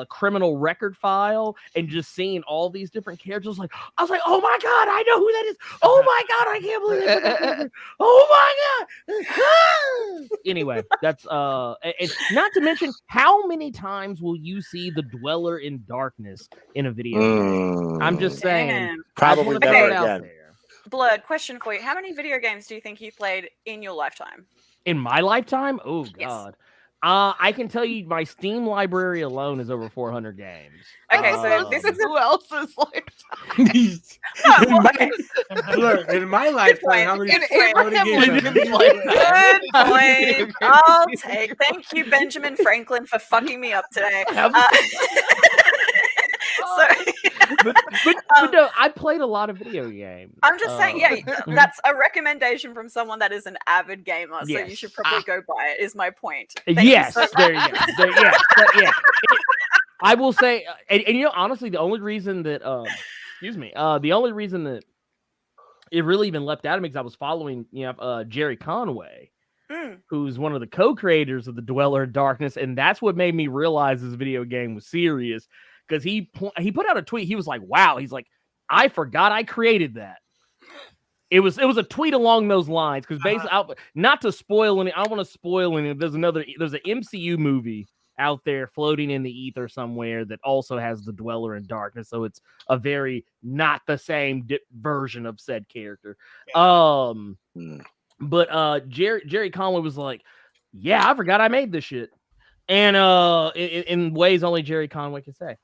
criminal record file and just seeing all these different characters. I was like, oh my god, I know who that is. Oh my god, I can't believe it. Oh my god. Anyway, that's and not to mention how many times will you see the Dweller in Darkness in a video game? I'm just saying. Damn. Probably Okay. never Out again. there. Blurred, question for you. How many video games do you think you played in your lifetime? In my lifetime? Oh Yes. god. I can tell you my Steam library alone is over 400 games. Okay, so this is Who else's lifetime? in my lifetime, how many In how many Abraham games have Lincoln's you lifetime. Good point. I'll take. Thank you, Benjamin Franklin, for fucking me up today. But no, I played a lot of video games. I'm just saying, that's a recommendation from someone that is an avid gamer, so you Yes. should probably go buy it. Is my point. Thank you Yes, so much. there you go. I will say, and you know, honestly, the only reason that, the only reason that it really even leapt out of me because I was following, Jerry Conway, who's one of the co-creators of the Dweller in Darkness, and that's what made me realize this video game was serious. Because he put out a tweet, he was like, "Wow," he's like, "I forgot I created that." It was a tweet along those lines because basically, not to spoil any, I don't want to spoil any. There's an MCU movie out there floating in the ether somewhere that also has the Dweller in Darkness, so it's a very not the same version of said character. Yeah. But Jerry Conway was like, "Yeah, I forgot I made this shit," and in ways only Jerry Conway can say.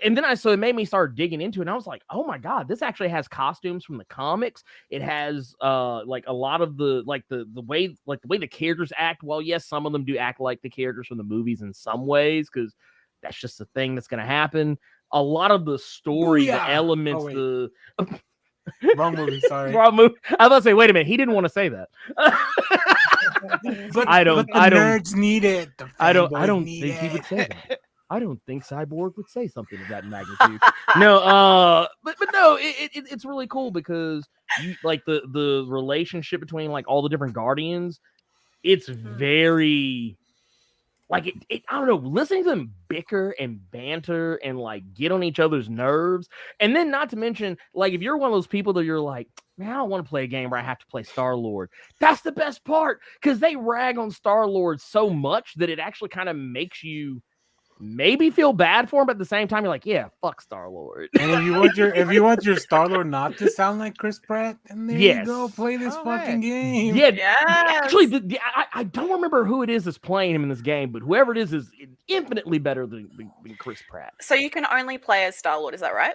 And then so it made me start digging into it, and I was like, oh my god, this actually has costumes from the comics. It has like a lot of the way the characters act. Well, yes, some of them do act like the characters from the movies in some ways, because that's just the thing that's gonna happen. A lot of the story, the elements, Wrong movie, sorry. Wrong movie. I was about to say, wait a minute, he didn't want to say that. But the nerds need it. I don't need think he it. would say that. I don't think Cyborg would say something of that magnitude. No, but no, it's really cool because like the relationship between like all the different Guardians, it's very Like I don't know, listening to them bicker and banter and like get on each other's nerves. And then not to mention, like, if you're one of those people that you're like, man, I don't want to play a game where I have to play Star-Lord. That's the best part, because they rag on Star-Lord so much that it actually kind of makes you maybe feel bad for him, but at the same time, you're like, yeah, fuck Star-Lord. And if you want your Star-Lord not to sound like Chris Pratt, then there you go, play this fucking game. Yeah, Yes. actually, I don't remember who it is that's playing him in this game, but whoever it is infinitely better than Chris Pratt. So you can only play as Star-Lord, is that right?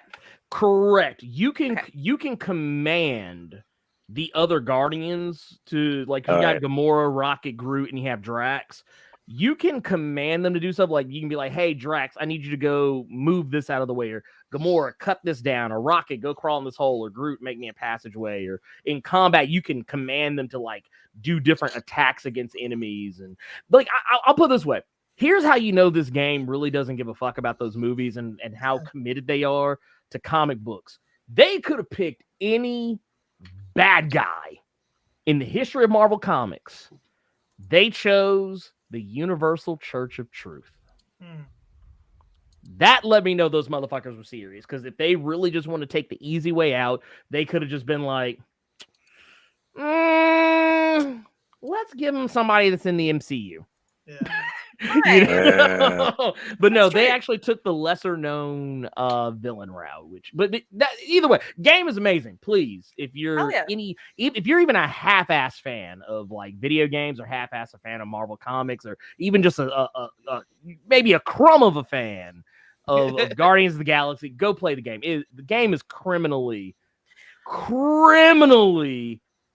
Correct. You can command the other Guardians to, like, you got Gamora, Rocket, Groot, and you have Drax. You can command them to do stuff. Like, you can be like, hey, Drax, I need you to go move this out of the way, or Gamora, cut this down, or Rocket, go crawl in this hole, or Groot, make me a passageway. Or in combat, you can command them to, like, do different attacks against enemies. And, like, I'll put it this way. Here's how you know this game really doesn't give a fuck about those movies and how committed they are to comic books. They could have picked any bad guy in the history of Marvel Comics. They chose the Universal Church of Truth. That let me know those motherfuckers were serious, because if they really just want to take the easy way out, they could have just been like, let's give them somebody that's in the MCU. Yeah. You know? But no, they actually took the lesser known villain route, but either way, game is amazing. Please, if you're if you're even a half-ass fan of like video games, or half-ass a fan of Marvel Comics, or even just a maybe a crumb of a fan of Guardians of the Galaxy, go play the game. The game is criminally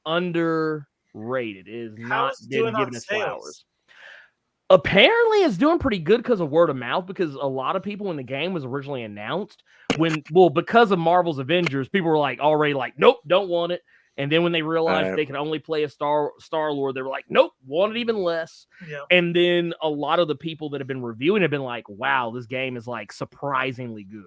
underrated. It is not been given its flowers. Apparently, it's doing pretty good because of word of mouth, because a lot of people when the game was originally announced, because of Marvel's Avengers, people were like already like, nope, don't want it. And then when they realized they could only play a Star-Lord, they were like, nope, want it even less. Yep. And then a lot of the people that have been reviewing have been like, wow, this game is like surprisingly good.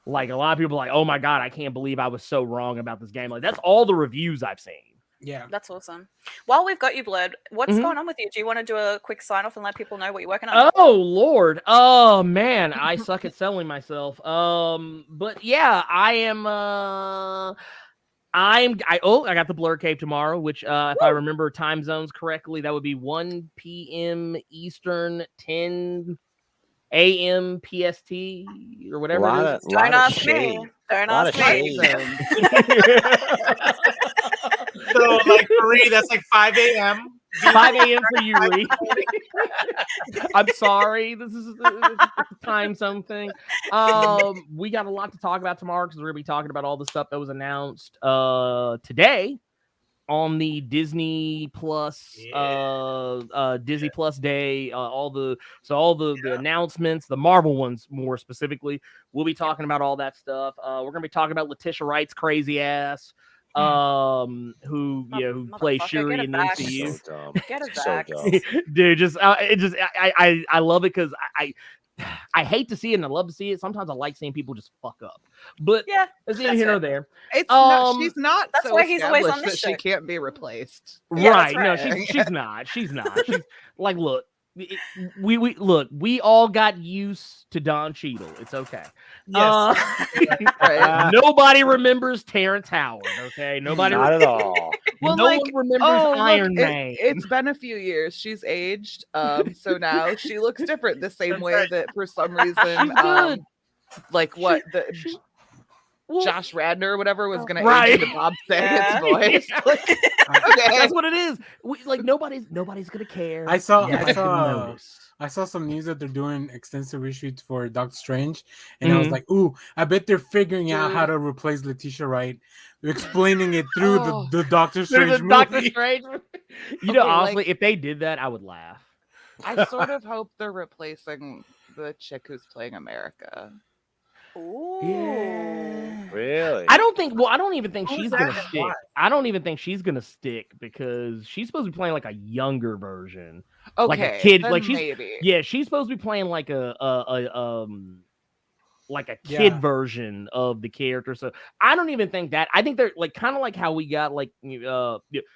Like, a lot of people are like, oh my God, I can't believe I was so wrong about this game. Like, that's all the reviews I've seen. Yeah, that's awesome. While we've got you, Blurred, what's going on with you? Do you want to do a quick sign off and let people know what you're working on? Oh Lord, oh man, I suck at selling myself. But yeah, I am. I got the Blur Cave tomorrow, which if I remember time zones correctly, that would be 1 p.m. Eastern, 10 a.m. PST, or whatever it is. Don't ask me. Don't ask me. So, like, for Reed, that's like 5 a.m. 5 a.m. for you, Reed. I'm sorry. This is a time zone thing. We got a lot to talk about tomorrow, because we're going to be talking about all the stuff that was announced today on the Disney Plus Disney Plus Day. All the announcements, the Marvel ones more specifically. We'll be talking about all that stuff. We're going to be talking about Letitia Wright's crazy ass. Who plays Shuri in the MCU. So get it back. Dude, I love it, because I hate to see it and I love to see it. Sometimes I like seeing people just fuck up, but yeah, it's neither here nor there. It's not, she's not. That's so why he's always on this that she can't be replaced. Right? No, she's not. She's like, look. We all got used to Don Cheadle. It's okay. Yes. Nobody remembers Terrence Howard. Okay, nobody. Not at all. Well, no one remembers Iron Man. It's been a few years. She's aged. So now she looks different. The same way that for some reason, like what the. Josh Radnor or whatever was going to age into Bob Saget's voice. Like, okay, that's what it is. Nobody's going to care. I saw some news that they're doing extensive reshoots for Doctor Strange, and I was like, "Ooh, I bet they're figuring out how to replace Letitia Wright, explaining it through the Doctor Strange movie." Doctor Strange. Honestly, if they did that, I would laugh. I sort of hope they're replacing the chick who's playing America. Ooh. Yeah. Really? I don't even think she's gonna stick. I don't even think she's gonna stick, because she's supposed to be playing like a younger version. Okay, like a kid. Like maybe. She's supposed to be playing like a kid version of the character. So I don't even think that. I think they're like kind of like how we got like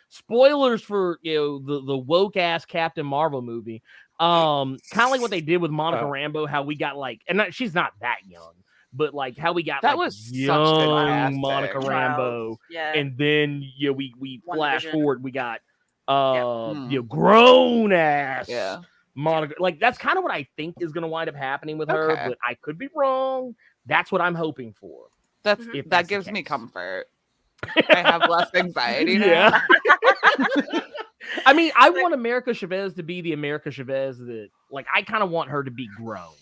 spoilers for the woke ass Captain Marvel movie. Kind of like what they did with Monica Rambeau, how we got like, and she's not that young, but like how we got That like was such good young casting. Monica Rambeau, Yeah. and then we flash WandaVision. forward, we got Hmm. grown ass Yeah. Monica. Like that's kind of what I think is going to wind up happening with her, Okay. but I could be wrong. That's what I'm hoping for. That's Mhm. If that's that the gives me case. comfort. I have less anxiety now. Yeah. I mean, I want America Chavez to be the America Chavez that, like, I kind of want her to be grown.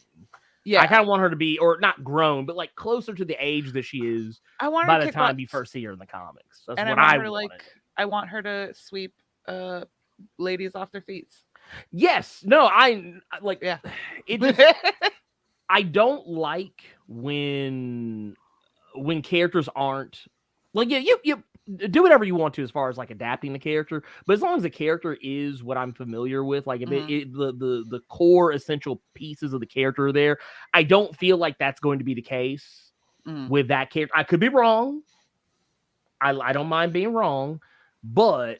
Yeah. I kind of want her to be, or not grown, but like closer to the age that she is I want her by to the kick time butt. you first see her in the comics. That's And what I I want her wanted. like I want her to sweep ladies off their feet. Yes. No, I like. Yeah. It just, I don't like when characters aren't like you do whatever you want to as far as like adapting the character, but as long as the character is what I'm familiar with, like if the core essential pieces of the character are there, I don't feel like that's going to be the case with that character. I could be wrong. I don't mind being wrong, but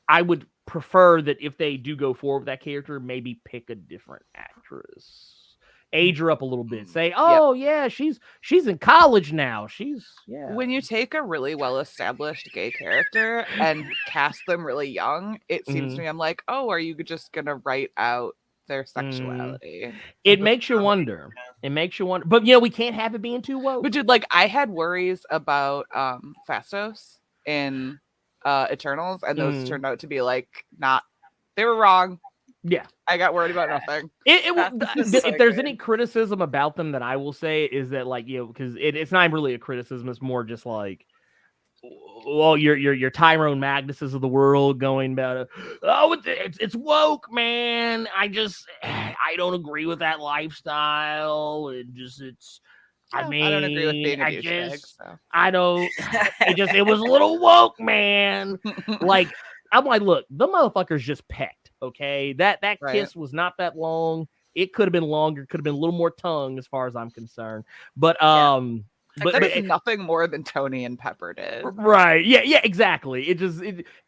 I would prefer that if they do go forward with that character, maybe pick a different actress. Age her up a little bit. Say, oh yeah, she's in college now. When you take a really well-established gay character and cast them really young, it seems to me I'm like, oh, are you just gonna write out their sexuality? It makes you wonder. It makes you wonder. But we can't have it being too woke. But dude, like I had worries about Phastos in Eternals, and those turned out to be like not. They were wrong. Yeah, I got worried about nothing. If there's any criticism about them that I will say is that like because it's not really a criticism, it's more just like, well, your Tyrone Magnuses of the world going about it's woke, man. I don't agree with that lifestyle. I mean, I don't agree with being a douchebag. So. I don't. It was a little woke, man. Like I'm like, look, the motherfucker's just pecked. Okay, that kiss was not that long. It could have been longer. Could have been a little more tongue, as far as I'm concerned. But but nothing more than Tony and Pepper did. Right? Yeah, exactly.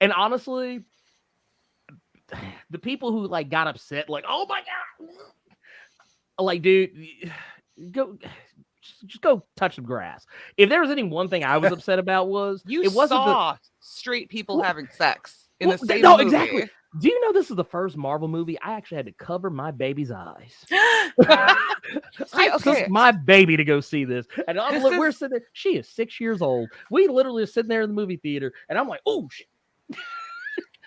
And honestly, the people who like got upset, like, oh my god, like, dude, just go touch some grass. If there was any one thing I was upset about was it wasn't saw straight people having sex in the same no, movie. Exactly. Do you know this is the first Marvel movie I actually had to cover my baby's eyes? I took my baby to go see this, and we're sitting there. She is 6 years old. We literally are sitting there in the movie theater, and I'm like, "Oh shit!"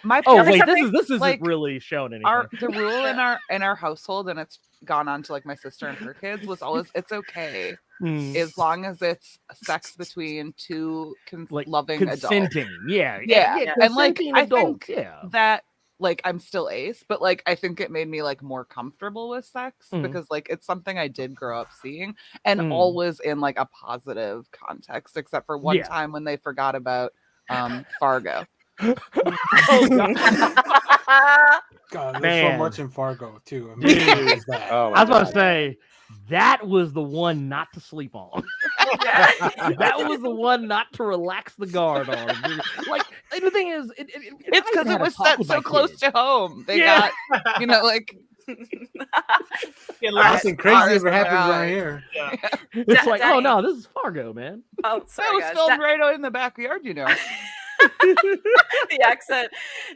This isn't like, really showing anything. The rule in our household, and it's gone on to like my sister and her kids, was always it's okay as long as it's sex between two loving consenting adults. Yeah. And like I think yeah. that. Like I'm still ace, but like I think it made me like more comfortable with sex because like it's something I did grow up seeing and always in like a positive context, except for one time when they forgot about Fargo. Oh, God, there's so much in Fargo too. I mean, I was about to say that was the one not to sleep on. That was the one not to relax the guard on. Like the thing is, it's because it was set so close to home. They got, like. Nothing crazy ever happens around here. Yeah. It's like, oh no, this is Fargo, man. Oh, sorry, that was filmed right out in the backyard, The accent.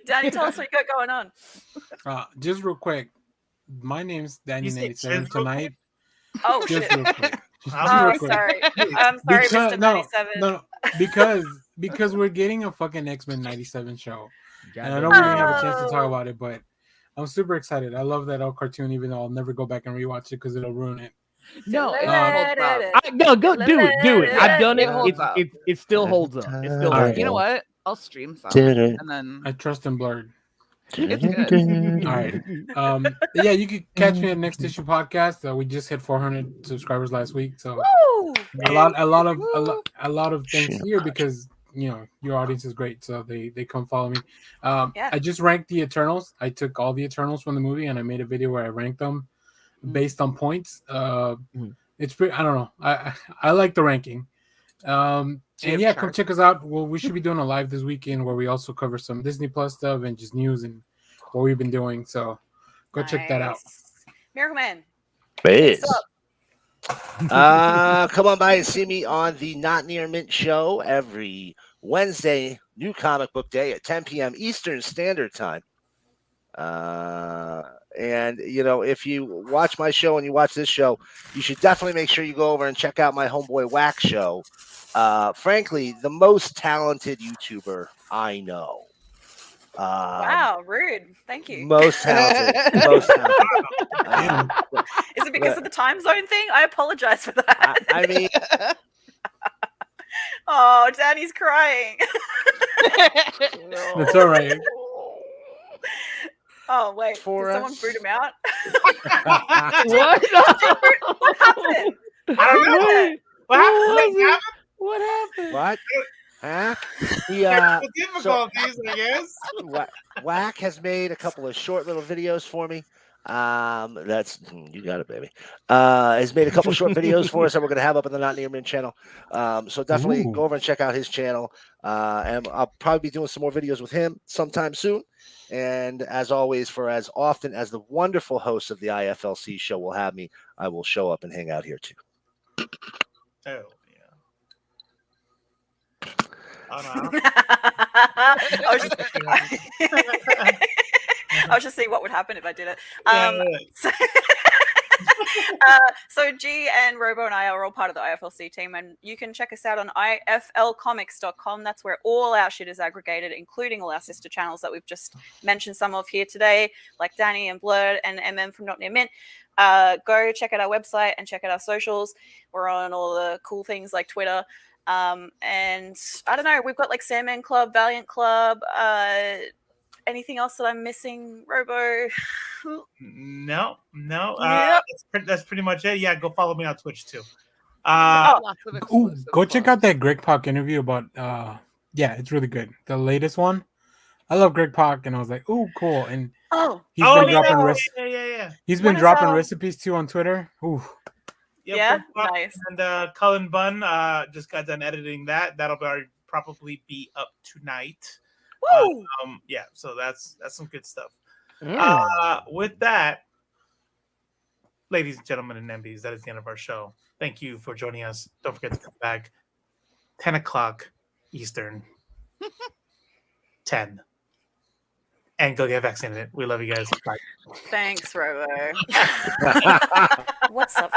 Danny, tell us what you got going on. Just real quick, my name's Danny97 tonight. Oh, just shit. Real quick. Sorry. I'm sorry, Mr. 97. No, because we're getting a fucking X-Men 97 show. And I know we didn't have a chance to talk about it, but I'm super excited. I love that old cartoon, even though I'll never go back and rewatch it because it'll ruin it. No, go do it. I've done it. It still holds up. It still holds up. You know what? I'll stream some, and then I trust in Blurred. It's good. All right. Yeah, you can catch me at Next Issue Podcast. We just hit 400 subscribers last week, so a lot of things here because your audience is great, so they come follow me. I just ranked the Eternals. I took all the Eternals from the movie and I made a video where I ranked them based on points. It's pretty. I don't know. I like the ranking. And yeah, come check us out. Well, we should be doing a live this weekend where we also cover some Disney Plus stuff and just news and what we've been doing. So Go check that out. Nice. Miracle Man. Biz. What's up? Come on by and see me on the Not Near Mint show every Wednesday, New Comic Book Day at 10 p.m. Eastern Standard Time. And if you watch my show and you watch this show, you should definitely make sure you go over and check out my homeboy Whack show. Frankly, the most talented YouTuber I know. Wow, rude. Thank you. Most talented. Is it because of the time zone thing? I apologize for that. I mean, oh, Danny's crying. That's all right. Oh wait, For did someone us. boot him out? What? What happened? I don't know. What happened? What happened? what? Huh? Technical difficulties, I guess. Whack has made a couple of short little videos for me. That's you got it, baby. Has made a couple short videos for us that we're gonna have up on the Not Near Mint channel. So definitely Ooh. go over and check out his channel. And I'll probably be doing some more videos with him sometime soon. And as always, for as often as the wonderful host of the IFLC show will have me, I will show up and hang out here too. Oh, yeah. Oh, no. I was just seeing what would happen if I did it. So G and Robo and I are all part of the IFLC team, and you can check us out on iflcomics.com. That's where all our shit is aggregated, including all our sister channels that we've just mentioned some of here today, like Danny and Blurred and MM from Not Near Mint. Go check out our website and check out our socials. We're on all the cool things like Twitter. And I don't know, we've got like Sandman Club, Valiant Club, anything else that I'm missing, Robo? No. Yep. That's pretty much it. Yeah, go follow me on Twitch too. Lots of Ooh, exclusive go check fun. out that Greg Pak interview about yeah, it's really good. The latest one. I love Greg Pak, and I was like, ooh, cool. And Oh, he's been dropping yeah. he's When been is, dropping recipes too on Twitter. Ooh. yeah, nice. And Cullen Bunn just got done editing that. That'll probably be up tonight. Woo! Yeah, so that's some good stuff. Mm. With that, ladies and gentlemen and NBs, that is the end of our show. Thank you for joining us. Don't forget to come back 10 o'clock Eastern. 10. And go get vaccinated. We love you guys. Bye. Thanks, Robo. What's up,